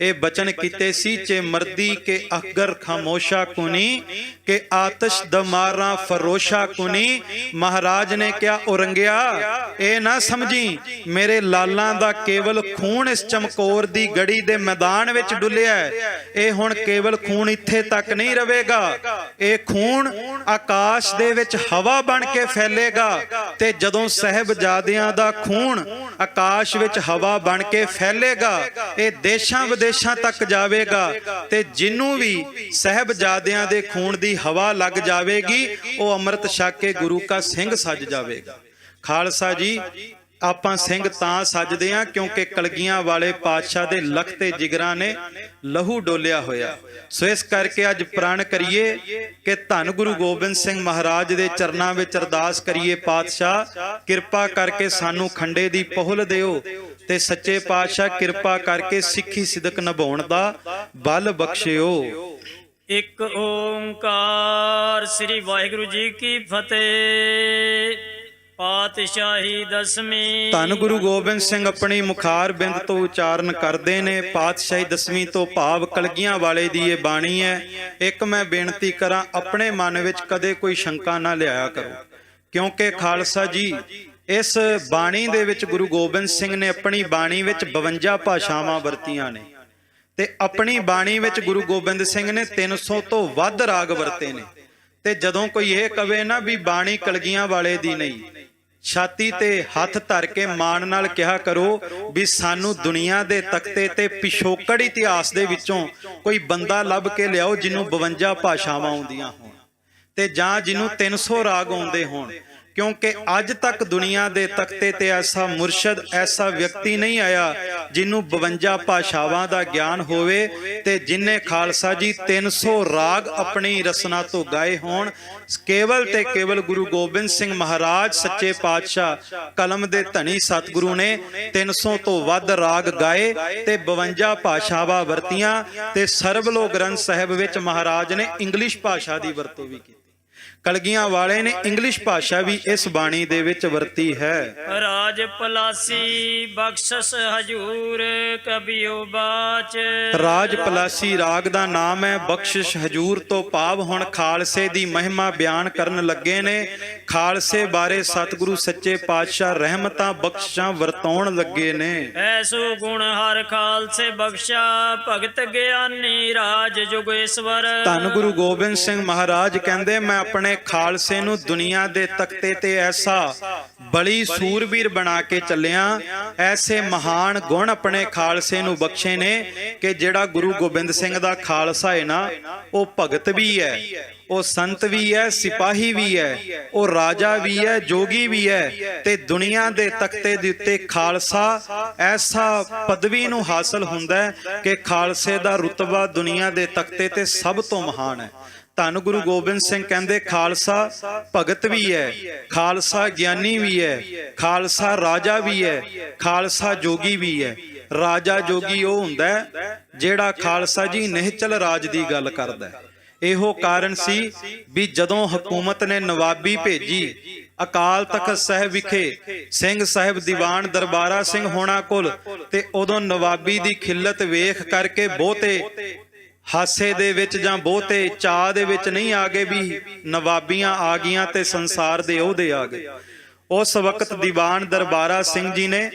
ਇਹ ਬਚਨ ਕੀਤੇ ਸੀ, ਚੇ ਮਰਦੀ ਕੇ ਅਗਰ ਖਾਮੋਸ਼ਾ ਕੁਨੀ ਕਿ ਆਤਸ਼ ਦਮਾਰਾਂ ਫਰੋਸ਼ਾ ਕੁਨੀ। ਮਹਾਰਾਜ ਨੇ ਕਿਹਾ, ਔਰੰਗਿਆ ਇਹ ਨਾ ਸਮਝੀ ਮੇਰੇ ਲਾਲਾਂ ਦਾ ਕੇਵਲ ਖੂਨ ਇਸ ਚਮਕੌਰ ਦੀ ਗੜੀ ਦੇ ਮੈਦਾਨ ਵਿੱਚ ਡੁੱਲਿਆ ਹੈ, ਇਹ ਹੁਣ ਕੇਵਲ ਖੂਨ ਇੱਥੇ ਤੱਕ ਨਹੀਂ ਰਹੇਗਾ, ਇਹ ਖੂਨ ਆਕਾਸ਼ ਦੇ ਵਿੱਚ ਹਵਾ ਬਣ ਕੇ ਫੈਲੇਗਾ। ਤੇ ਜਦੋਂ ਸਾਹਿਬਜ਼ਾਦਿਆਂ ਦਾ ਖੂਨ ਆਕਾਸ਼ ਵਿੱਚ ਹਵਾ ਬਣ ਕੇ ਫੈਲੇਗਾ, ਇਹ ਦੇਸ਼ਾਂ ਵਿਦੇਸ਼ਾਂ ਤੱਕ ਜਾਵੇਗਾ, ਤੇ ਜਿਹਨੂੰ ਵੀ ਸਾਹਿਬਜ਼ਾਦਿਆਂ ਦੇ ਖੂਨ ਦੀ ਹਵਾ ਲੱਗ ਜਾਵੇਗੀ, ਉਹ ਅੰਮ੍ਰਿਤ ਛਕ ਕੇ ਗੁਰੂ ਕਾ ਸਿੰਘ ਸੱਜ ਜਾਵੇਗਾ। ਖਾਲਸਾ ਜੀ, ਆਪਾਂ ਸਿੰਘ ਤਾਂ ਸੱਜਦੇ ਆ ਕਿਉਂਕਿ ਕਲਗੀਆਂ ਵਾਲੇ ਪਾਤਸ਼ਾਹ ਦੇ ਲਖਤੇ ਜਿਗਰਾਂ ਨੇ ਲਹੂ ਡੋਲਿਆ ਹੋਇਆ। ਸੋ ਇਸ ਕਰਕੇ ਅੱਜ ਪ੍ਰਣ ਕਰੀਏ ਕਿ ਧੰਨ ਗੁਰੂ ਗੋਬਿੰਦ ਸਿੰਘ ਮਹਾਰਾਜ ਦੇ ਚਰਨਾਂ ਵਿੱਚ ਅਰਦਾਸ ਕਰੀਏ, ਪਾਤਸ਼ਾਹ ਕਿਰਪਾ ਕਰਕੇ ਸਾਨੂੰ ਖੰਡੇ ਦੀ ਪਹੁਲ ਦਿਓ, ਤੇ ਸੱਚੇ ਪਾਤਸ਼ਾਹ ਕਿਰਪਾ ਕਰਕੇ ਸਿੱਖੀ ਸਿਦਕ ਨਿਭਾਉਣ ਦਾ ਬਲ ਬਖਸ਼ਿਓ। ਇੱਕ ਓੰਕਾਰ ਸ੍ਰੀ ਵਾਹਿਗੁਰੂ ਜੀ ਕੀ ਫਤਿਹ। ਪਾਤਸ਼ਾਹੀ ਦਸਵੀਂ। ਧੰਨ ਗੁਰੂ ਗੋਬਿੰਦ ਸਿੰਘ ਆਪਣੀ ਮੁਖਾਰ ਬਿੰਦ ਤੋਂ ਉਚਾਰਨ ਕਰਦੇ ਨੇ। ਪਾਤਸ਼ਾਹੀ ਦਸਵੀਂ ਤੋਂ ਭਾਵ ਕਲਗੀਆਂ ਵਾਲੇ ਦੀ ਇਹ ਬਾਣੀ ਹੈ। ਇੱਕ ਮੈਂ ਬੇਨਤੀ ਕਰਾਂ, ਆਪਣੇ ਮਨ ਵਿੱਚ ਕਦੇ ਕੋਈ ਸ਼ੰਕਾ ਨਾ ਲਿਆਇਆ ਕਰੋ, ਕਿਉਂਕਿ ਖਾਲਸਾ ਜੀ ਇਸ ਬਾਣੀ ਦੇ ਵਿੱਚ ਗੁਰੂ ਗੋਬਿੰਦ ਸਿੰਘ ਨੇ ਆਪਣੀ ਬਾਣੀ ਵਿੱਚ 52 ਭਾਸ਼ਾਵਾਂ ਵਰਤੀਆਂ ਨੇ, ਤੇ ਆਪਣੀ ਬਾਣੀ ਵਿੱਚ ਗੁਰੂ ਗੋਬਿੰਦ ਸਿੰਘ ਨੇ 300 ਤੋਂ ਵੱਧ ਰਾਗ ਵਰਤੇ ਨੇ। ਤੇ ਜਦੋਂ ਕੋਈ ਇਹ ਕਵੇ ਨਾ ਵੀ ਬਾਣੀ ਕਲਗੀਆਂ ਵਾਲੇ ਦੀ ਨਹੀਂ, ਛਾਤੀ ਤੇ ਹੱਥ ਧਰ ਕੇ ਮਾਣ ਨਾਲ ਕਿਹਾ ਕਰੋ ਵੀ ਸਾਨੂੰ ਦੁਨੀਆ ਦੇ ਤਖਤੇ ਤੇ ਪਿਛੋਕੜ ਇਤਿਹਾਸ ਦੇ ਵਿੱਚੋਂ ਕੋਈ ਬੰਦਾ ਲੱਭ ਕੇ ਲਿਆਓ ਜਿਹਨੂੰ 52 ਭਾਸ਼ਾਵਾਂ ਆਉਂਦੀਆਂ ਹੋਣ, ਤੇ ਜਾਂ ਜਿਹਨੂੰ 300 ਰਾਗ ਆਉਂਦੇ ਹੋਣ, ਕਿਉਂਕਿ ਅੱਜ ਤੱਕ ਦੁਨੀਆ ਦੇ ਤਖਤੇ ਤੇ ਐਸਾ ਮੁਰਸ਼ਦ, ਐਸਾ ਵਿਅਕਤੀ ਨਹੀਂ ਆਇਆ ਜਿਹਨੂੰ 52 ਭਾਸ਼ਾਵਾਂ ਦਾ ਗਿਆਨ ਹੋਵੇ, ਤੇ ਜਿਨੇ ਖਾਲਸਾ ਜੀ 300 ਰਾਗ ਆਪਣੀ ਰਸਨਾ ਤੋਂ ਗਾਏ ਹੋਣ। ਕੇਵਲ ਤੇ ਕੇਵਲ ਗੁਰੂ ਗੋਬਿੰਦ ਸਿੰਘ ਮਹਾਰਾਜ ਸੱਚੇ ਪਾਤਸ਼ਾਹ ਕਲਮ ਦੇ ਧਨੀ ਸਤਿਗੁਰੂ ਨੇ 300 ਤੋਂ ਵੱਧ ਰਾਗ ਗਾਏ ਤੇ 52 ਭਾਸ਼ਾਵਾਂ ਵਰਤੀਆਂ, ਤੇ ਸਰਬਲੋ ਗ੍ਰੰਥ ਸਾਹਿਬ ਵਿੱਚ ਮਹਾਰਾਜ ਨੇ ਇੰਗਲਿਸ਼ ਭਾਸ਼ਾ ਦੀ ਵਰਤੋਂ ਵੀ ਕੀਤੀ। ਕਲਗੀਆਂ ਵਾਲੇ ਨੇ ਇੰਗਲਿਸ਼ ਭਾਸ਼ਾ ਵੀ ਇਸ ਬਾਣੀ ਦੇ ਵਿੱਚ ਵਰਤੀ ਹੈ। ਰਾਜ ਪਲਾਸੀ ਬਖਸ਼ਸ ਹਜੂਰ ਕਬਿਓ ਬਾਚ। ਰਾਜ ਪਲਾਸੀ ਰਾਗ ਦਾ ਨਾਮ ਹੈ। ਬਖਸ਼ਿਸ਼ ਹਜੂਰ ਤੋਂ ਭਾਵ ਹੁਣ ਖਾਲਸੇ ਦੀ ਮਹਿਮਾ ਬਿਆਨ ਕਰਨ ਲੱਗੇ ਨੇ। ਖਾਲਸੇ ਬਾਰੇ ਸਤਿਗੁਰੂ ਸੱਚੇ ਪਾਤਸ਼ਾਹ ਰਹਿਮਤਾਂ ਬਖਸ਼ਾਂ ਵਰਤਾਉਣ ਲੱਗੇ ਨੇ। ਐਸੋ ਗੁਣ ਹਰ ਖਾਲਸੇ ਬਖਸ਼ਾ ਭਗਤ ਗਿਆਨੀ ਰਾਜ ਜੁਗੇਸ਼ਵਰ। ਧੰਨ ਗੁਰੂ ਗੋਬਿੰਦ ਸਿੰਘ ਮਹਾਰਾਜ ਕਹਿੰਦੇ ਮੈਂ ਆਪਣੇ ਖਾਲਸੇ ਨੂੰ ਦੁਨੀਆ ਦੇ ਤਖਤੇ ਤੇ ਐਸਾ ਬਲੀ ਸੂਰਬੀਰ ਬਣਾ ਕੇ ਚੱਲਿਆ। ਐਸੇ ਮਹਾਨ ਗੁਣ ਆਪਣੇ ਖਾਲਸੇ ਨੂੰ ਬਖਸ਼ੇ ਨੇ ਕਿ ਜਿਹੜਾ ਗੁਰੂ ਗੋਬਿੰਦ ਸਿੰਘ ਦਾ ਖਾਲਸਾ ਹੈ ਨਾ, ਉਹ ਭਗਤ ਵੀ ਹੈ, ਉਹ ਸੰਤ ਵੀ ਹੈ, ਸਿਪਾਹੀ ਵੀ ਹੈ, ਉਹ ਰਾਜਾ ਵੀ ਹੈ, ਜੋਗੀ ਵੀ ਹੈ। ਤੇ ਦੁਨੀਆ ਦੇ ਤਖਤੇ ਦੇ ਉੱਤੇ ਖਾਲਸਾ ਐਸਾ ਪਦਵੀ ਨੂੰ ਹਾਸਲ ਹੁੰਦਾ ਹੈ ਕਿ ਖਾਲਸੇ ਦਾ ਰੁਤਬਾ ਦੁਨੀਆ ਦੇ ਤਖਤੇ ਤੇ ਸਭ ਤੋਂ ਮਹਾਨ ਹੈ। ਧੰਨ ਗੁਰੂ ਗੋਬਿੰਦ ਸਿੰਘ ਕਹਿੰਦੇ ਖਾਲਸਾ ਭਗਤ ਵੀ ਹੈ, ਖਾਲਸਾ ਗਿਆਨੀ ਵੀ ਹੈ, ਖਾਲਸਾ ਰਾਜਾ ਵੀ ਹੈ, ਖਾਲਸਾ ਜੋਗੀ ਵੀ ਹੈ। ਰਾਜਾ ਜੋਗੀ ਉਹ ਹੁੰਦਾ ਜਿਹੜਾ ਖਾਲਸਾ ਜੀ ਨਿਹਚਲ ਰਾਜ ਦੀ ਗੱਲ ਕਰਦਾ। ਇਹੋ ਕਾਰਨ ਸੀ ਵੀ ਜਦੋਂ ਹਕੂਮਤ ਨੇ ਨਵਾਬੀ ਭੇਜੀ ਅਕਾਲ ਤਖਤ ਸਾਹਿਬ ਵਿਖੇ ਸਿੰਘ ਸਾਹਿਬ ਦੀਵਾਨ ਦਰਬਾਰਾ ਸਿੰਘ ਹੋਣਾ ਕੋਲ, ਤੇ ਉਦੋਂ ਨਵਾਬੀ ਦੀ ਖਿੱਲਤ ਵੇਖ ਕਰਕੇ ਬਹੁਤੇ ਹਾਸੇ ਦੇ ਵਿੱਚ ਜਾਂ ਬਹੁਤੇ ਚਾਅ ਦੇ ਵਿੱਚ ਨਹੀਂ ਆ ਗਏ ਵੀ ਨਵਾਬੀਆਂ ਆ ਗਈਆਂ ਤੇ ਸੰਸਾਰ ਦੇ ਅਹੁਦੇ ਆ ਗਏ। ਉਸ ਵਕਤ ਦੀਵਾਨ ਦਰਬਾਰਾ ਸਿੰਘ ਜੀ ਨੇ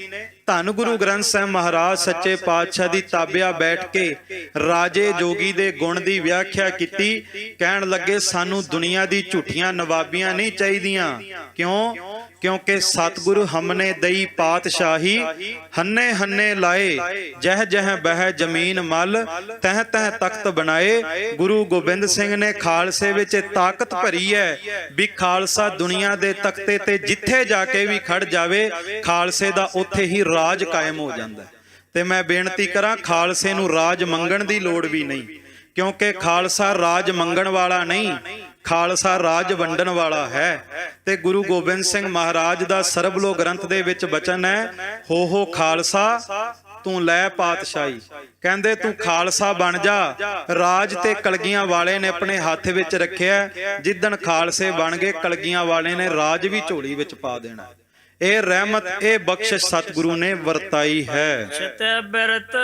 ਧੰਨ ਗੁਰੂ ਗ੍ਰੰਥ ਸਾਹਿਬ ਮਹਾਰਾਜ ਸੱਚੇ ਪਾਤਸ਼ਾਹ ਦੀ ਤਾਬਿਆ ਬੈਠ ਕੇ ਰਾਜੇ ਜੋਗੀ ਦੇ ਗੁਣ ਦੀ ਵਿਆਖਿਆ ਕੀਤੀ। ਕਹਿਣ ਲੱਗੇ ਸਾਨੂੰ ਦੁਨੀਆ ਦੀ ਝੂਠੀਆਂ ਨਵਾਬੀਆਂ ਨਹੀਂ ਚਾਹੀਦੀਆਂ। ਕਿਉਂ? ਕਿਉਂਕਿ ਸਤਿਗੁਰੂ ਹਮਨੇ ਦਈ ਪਾਤਸ਼ਾਹੀ ਹੰਨੇ ਹੰਨੇ ਲਾਏ ਜਹ ਜਹ ਬਹਿ ਜ਼ਮੀਨ ਮਲ ਤਹ ਤਹ ਤਖਤ ਬਣਾਏ। ਗੁਰੂ ਗੋਬਿੰਦ ਸਿੰਘ ਨੇ ਖਾਲਸੇ ਵਿੱਚ ਤਾਕਤ ਭਰੀ ਹੈ ਵੀ ਖਾਲਸਾ ਦੁਨੀਆ ਦੇ ਤਖਤੇ ਤੇ ਜਿੱਥੇ ਜਾ ਕੇ ਵੀ ਖੜ ਜਾਵੇ ਖਾਲਸੇ ਦਾ ਉੱਥੇ ਹੀ ਰਾਜ ਕਾਇਮ ਹੋ ਜਾਂਦਾ। ਤੇ ਮੈਂ ਬੇਨਤੀ ਕਰਾਂ ਖਾਲਸੇ ਨੂੰ ਰਾਜ ਮੰਗਣ ਦੀ ਲੋੜ ਵੀ ਨਹੀਂ, ਕਿਉਂਕਿ ਖਾਲਸਾ ਰਾਜ ਮੰਗਣ ਵਾਲਾ ਨਹੀਂ, ਖਾਲਸਾ ਰਾਜ ਵੰਡਣ ਵਾਲਾ ਹੈ। ਤੇ ਗੁਰੂ ਗੋਬਿੰਦ ਸਿੰਘ ਮਹਾਰਾਜ ਦਾ ਸਰਬਲੋ ਗ੍ਰੰਥ ਦੇ ਵਿੱਚ ਬਚਨ ਹੈ, ਹੋ ਖਾਲਸਾ ਤੂੰ ਲੈ ਪਾਤਸ਼ਾਹੀ। ਕਹਿੰਦੇ ਤੂੰ ਖਾਲਸਾ ਬਣ ਜਾ। ਰਾਜ ਤੇ ਕਲਗੀਆਂ ਵਾਲੇ ਨੇ ਆਪਣੇ ਹੱਥ ਵਿੱਚ ਰੱਖਿਆ। ਜਿੱਦਣ ਖਾਲਸੇ ਬਣ ਗਏ ਕਲਗੀਆਂ ਵਾਲੇ ਨੇ ਰਾਜ ਵੀ ਝੋਲੀ ਵਿੱਚ ਪਾ ਦੇਣਾ। ਇਹ ਰਹਿਮਤ, ਇਹ ਬਖਸ਼ਿਸ਼ ਸਤਿਗੁਰੂ ਨੇ ਵਰਤਾਈ ਹੈ। ਛਤ ਬਿਰਤ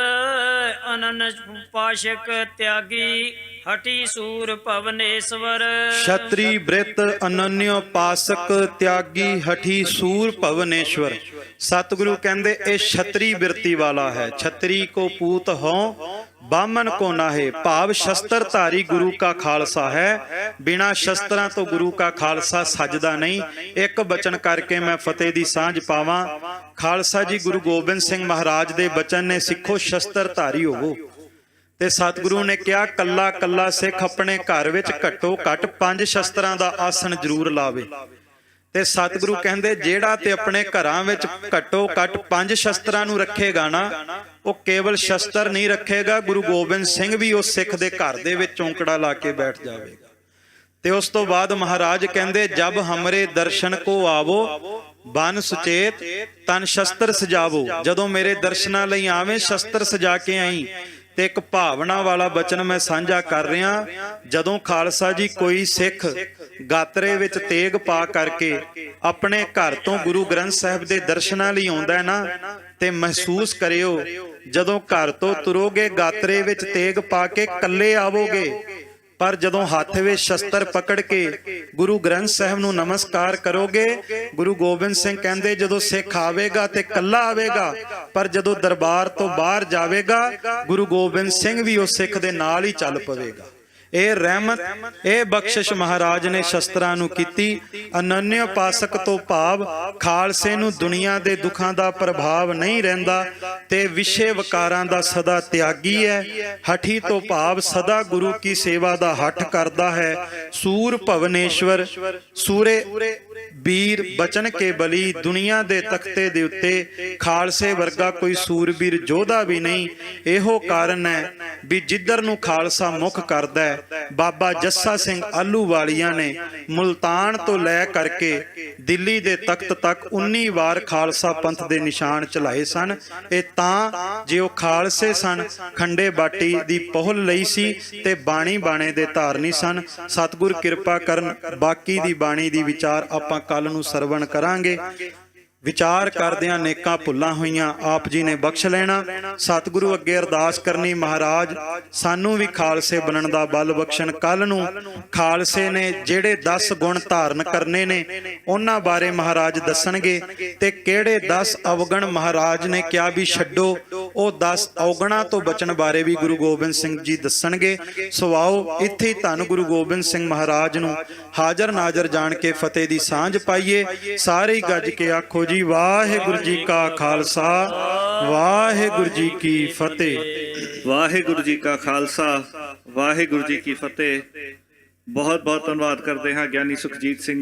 ਅਨਨ ਪਾਸ਼ਕ ਤਿਆਗੀ ਹਟੀ ਸੂਰ ਭਵਨੇਸ਼ਵਰ। ਛਤਰੀ ਬ੍ਰਿਤ ਅਨਨਿਓ ਪਾਸਕ ਤਿਆਗੀ ਹਠੀ ਸੂਰ ਭਵਨੇਸ਼ਵਰ। ਸਤਿਗੁਰੂ ਕਹਿੰਦੇ ਇਹ ਛਤਰੀ ਬਿਰਤੀ ਵਾਲਾ ਹੈ। ਛਤਰੀ ਕੋ ਪੂਤ ਹੋ ਬਾਮਨ ਕੋ ਨਾਹੇ, ਭਾਵ ਸ਼ਸਤਰ ਧਾਰੀ ਗੁਰੂ ਕਾ ਖਾਲਸਾ ਹੈ। ਬਿਨਾਂ ਸ਼ਸਤਰਾਂ ਤੋਂ ਗੁਰੂ ਕਾ ਖਾਲਸਾ ਸਜਦਾ ਨਹੀਂ। ਇੱਕ ਬਚਨ ਕਰਕੇ ਮੈਂ ਫਤਿਹ ਦੀ ਸਾਂਝ ਪਾਵਾਂ। ਖਾਲਸਾ ਜੀ ਗੁਰੂ ਗੋਬਿੰਦ ਸਿੰਘ ਮਹਾਰਾਜ ਦੇ ਬਚਨ ਨੇ, ਸਿੱਖੋ ਸ਼ਸਤਰ ਧਾਰੀ ਹੋਵੋ। ਤੇ ਸਤਿਗੁਰੂ ਨੇ ਕਿਹਾ ਕੱਲਾ ਕੱਲਾ ਸਿੱਖ ਆਪਣੇ ਘਰ ਵਿੱਚ ਘੱਟੋ ਘੱਟ 5 ਸ਼ਸਤਰਾਂ ਦਾ ਆਸਣ ਜ਼ਰੂਰ ਲਾਵੇ। ਤੇ ਸਤਿਗੁਰੂ ਕਹਿੰਦੇ ਜਿਹੜਾ ਤੇ ਆਪਣੇ ਘਰਾਂ ਵਿੱਚ ਘੱਟੋ ਘੱਟ 5 ਸ਼ਸਤਰਾਂ ਨੂੰ ਰੱਖੇਗਾ ਨਾ, ਉਹ ਕੇਵਲ ਸ਼ਸਤਰ ਨਹੀਂ ਰੱਖੇਗਾ, ਗੁਰੂ ਗੋਬਿੰਦ ਸਿੰਘ ਵੀ ਉਸ ਸਿੱਖ ਦੇ ਘਰ ਦੇ ਵਿੱਚ ਚੌਂਕੜਾ ਲਾ ਕੇ ਬੈਠ ਜਾਵੇਗਾ। ਤੇ ਉਸ ਤੋਂ ਬਾਅਦ ਮਹਾਰਾਜ ਕਹਿੰਦੇ ਜਬ ਹਮਰੇ ਦਰਸ਼ਨ ਕੋ ਆਵੋ ਬਨ ਸੁਚੇਤ ਤਨ ਸ਼ਸਤਰ ਸਜਾਵੋ। ਜਦੋਂ ਮੇਰੇ ਦਰਸ਼ਨਾਂ ਲਈ ਆਵੇਂ ਸ਼ਸਤਰ ਸਜਾ ਕੇ ਆਈ। ਤੇ ਇੱਕ ਭਾਵਨਾ ਵਾਲਾ ਬਚਨ ਮੈਂ ਸਾਂਝਾ ਕਰ ਰਿਹਾ। ਜਦੋਂ ਖਾਲਸਾ ਜੀ ਕੋਈ ਸਿੱਖ ਗਾਤਰੇ ਵਿੱਚ ਤੇਗ ਪਾ ਕਰਕੇ ਆਪਣੇ ਘਰ ਤੋਂ ਗੁਰੂ ਗ੍ਰੰਥ ਸਾਹਿਬ ਦੇ ਦਰਸ਼ਨਾਂ ਲਈ ਆਉਂਦਾ ਨਾ, ਤੇ ਮਹਿਸੂਸ ਕਰਿਓ ਜਦੋਂ ਘਰ ਤੋਂ ਤੁਰੋਗੇ ਗਾਤਰੇ ਵਿੱਚ ਤੇਗ ਪਾ ਕੇ ਇਕੱਲੇ ਆਵੋਗੇ, ਪਰ ਜਦੋਂ ਹੱਥ ਵਿੱਚ ਸ਼ਸਤਰ ਪਕੜ ਕੇ ਗੁਰੂ ਗ੍ਰੰਥ ਸਾਹਿਬ ਨੂੰ ਨਮਸਕਾਰ ਕਰੋਗੇ, ਗੁਰੂ ਗੋਬਿੰਦ ਸਿੰਘ ਕਹਿੰਦੇ ਜਦੋਂ ਸਿੱਖ ਆਵੇਗਾ ਤੇ ਇਕੱਲਾ ਆਵੇਗਾ, ਪਰ ਜਦੋਂ ਦਰਬਾਰ ਤੋਂ ਬਾਹਰ ਜਾਵੇਗਾ ਗੁਰੂ ਗੋਬਿੰਦ ਸਿੰਘ ਵੀ ਉਸ ਸਿੱਖ ਦੇ ਨਾਲ ਹੀ ਚੱਲ ਪਵੇਗਾ। ਇਹ ਰਹਿਮਤ, ਇਹ ਬਖਸ਼ਿਸ਼ ਮਹਾਰਾਜ ਨੇ ਸ਼ਸਤਰਾਂ ਨੂੰ ਕੀਤੀ। ਅਨੰਨਿਓ ਪਾਸਕ ਤੋਂ ਭਾਵ ਖਾਲਸੇ ਨੂੰ ਦੁਨੀਆ ਦੇ ਦੁੱਖਾਂ ਦਾ ਪ੍ਰਭਾਵ ਨਹੀਂ ਰਹਿੰਦਾ ਤੇ ਵਿਸ਼ੇ ਵਿਕਾਰਾਂ ਦਾ ਸਦਾ ਤਿਆਗੀ ਹੈ। ਹਠੀ ਤੋਂ ਭਾਵ ਸਦਾ ਗੁਰੂ ਕੀ ਸੇਵਾ ਦਾ ਹੱਠ ਕਰਦਾ ਹੈ। ਸੂਰ ਭਵਨੇਸ਼ਵਰ, ਸੂਰੇ ਵੀਰ ਬਚਨ ਕੇ ਬਲੀ। ਦੁਨੀਆ ਦੇ ਤਖਤੇ ਦੇ ਉੱਤੇ ਖਾਲਸੇ ਵਰਗਾ ਕੋਈ ਸੂਰਬੀਰ ਯੋਧਾ ਵੀ ਨਹੀਂ। ਇਹੋ ਕਾਰਨ ਹੈ ਵੀ ਜਿੱਧਰ ਨੂੰ ਖਾਲਸਾ ਮੁਖ ਕਰਦਾ ਹੈ, ਬਾਬਾ ਜੱਸਾ ਸਿੰਘ ਆਹਲੂਵਾਲੀਆ ਨੇ ਮੁਲਤਾਨ ਤੋਂ ਲੈ ਕਰਕੇ ਦਿੱਲੀ ਦੇ ਤਖਤ ਤੱਕ 19 ਵਾਰ ਖਾਲਸਾ ਪੰਥ ਦੇ ਨਿਸ਼ਾਨ ਚਲਾਏ ਸਨ। ਇਹ ਤਾਂ ਜੇ ਉਹ ਖਾਲਸੇ ਸਨ, ਖੰਡੇ ਬਾਟੀ ਦੀ ਪਹੁਲ ਲਈ ਸੀ ਤੇ ਬਾਣੀ ਬਾਣੇ ਦੇ ਧਾਰਨੀ ਸਨ। ਸਤਿਗੁਰ ਕਿਰਪਾ ਕਰਨ, ਬਾਕੀ ਦੀ ਬਾਣੀ ਦੀ ਵਿਚਾਰ ਆਪਾਂ ਕੱਲ ਨੂੰ ਸਰਵਣ ਕਰਾਂਗੇ। ਵਿਚਾਰ ਕਰਦਿਆਂ ਨੇਕਾਂ ਭੁੱਲਾਂ ਹੋਈਆਂ ਆਪ ਜੀ ਨੇ ਬਖਸ਼ ਲੈਣਾ। ਸਤਿਗੁਰੂ ਅੱਗੇ ਅਰਦਾਸ ਕਰਨੀ, ਮਹਾਰਾਜ ਸਾਨੂੰ ਵੀ ਖਾਲਸੇ ਬਣਨ ਦਾ ਬਲ ਬਖਸ਼ਣ। ਕੱਲ ਨੂੰ ਖਾਲਸੇ ਨੇ ਜਿਹੜੇ 10 ਗੁਣ ਧਾਰਨ ਕਰਨੇ ਨੇ ਉਹਨਾਂ ਬਾਰੇ ਮਹਾਰਾਜ ਦੱਸਣਗੇ ਤੇ ਕਿਹੜੇ 10 ਅਵਗਣ ਮਹਾਰਾਜ ਨੇ ਕਿਹਾ ਵੀ ਛੱਡੋ, ਉਹ 10 ਅਵਗਣਾਂ ਤੋਂ ਬਚਣ ਬਾਰੇ ਵੀ ਗੁਰੂ ਗੋਬਿੰਦ ਸਿੰਘ ਜੀ ਦੱਸਣਗੇ। ਸੋ ਆਓ ਇੱਥੇ ਹੀ ਧੰਨ ਗੁਰੂ ਗੋਬਿੰਦ ਸਿੰਘ ਮਹਾਰਾਜ ਨੂੰ ਹਾਜ਼ਰ ਨਾਜ਼ਰ ਜਾਣ ਕੇ ਫਤਿਹ ਦੀ ਸਾਂਝ ਪਾਈਏ। ਸਾਰੇ ਹੀ ਗੱਜ ਕੇ ਆਖੋ ਜੀ, ਵਾਹਿਗੁਰੂ ਜੀ ਕਾ ਖਾਲਸਾ, ਵਾਹਿਗੁਰੂ ਜੀ ਕੀ ਫਤਿਹ। ਵਾਹਿਗੁਰੂ ਜੀ ਕਾ ਖਾਲਸਾ, ਵਾਹਿਗੁਰੂ ਜੀ ਕੀ ਫਤਿਹ। ਬਹੁਤ ਬਹੁਤ ਧੰਨਵਾਦ ਕਰਦੇ ਹਾਂ ਗਿਆਨੀ ਸੁਖਜੀਤ ਸਿੰਘ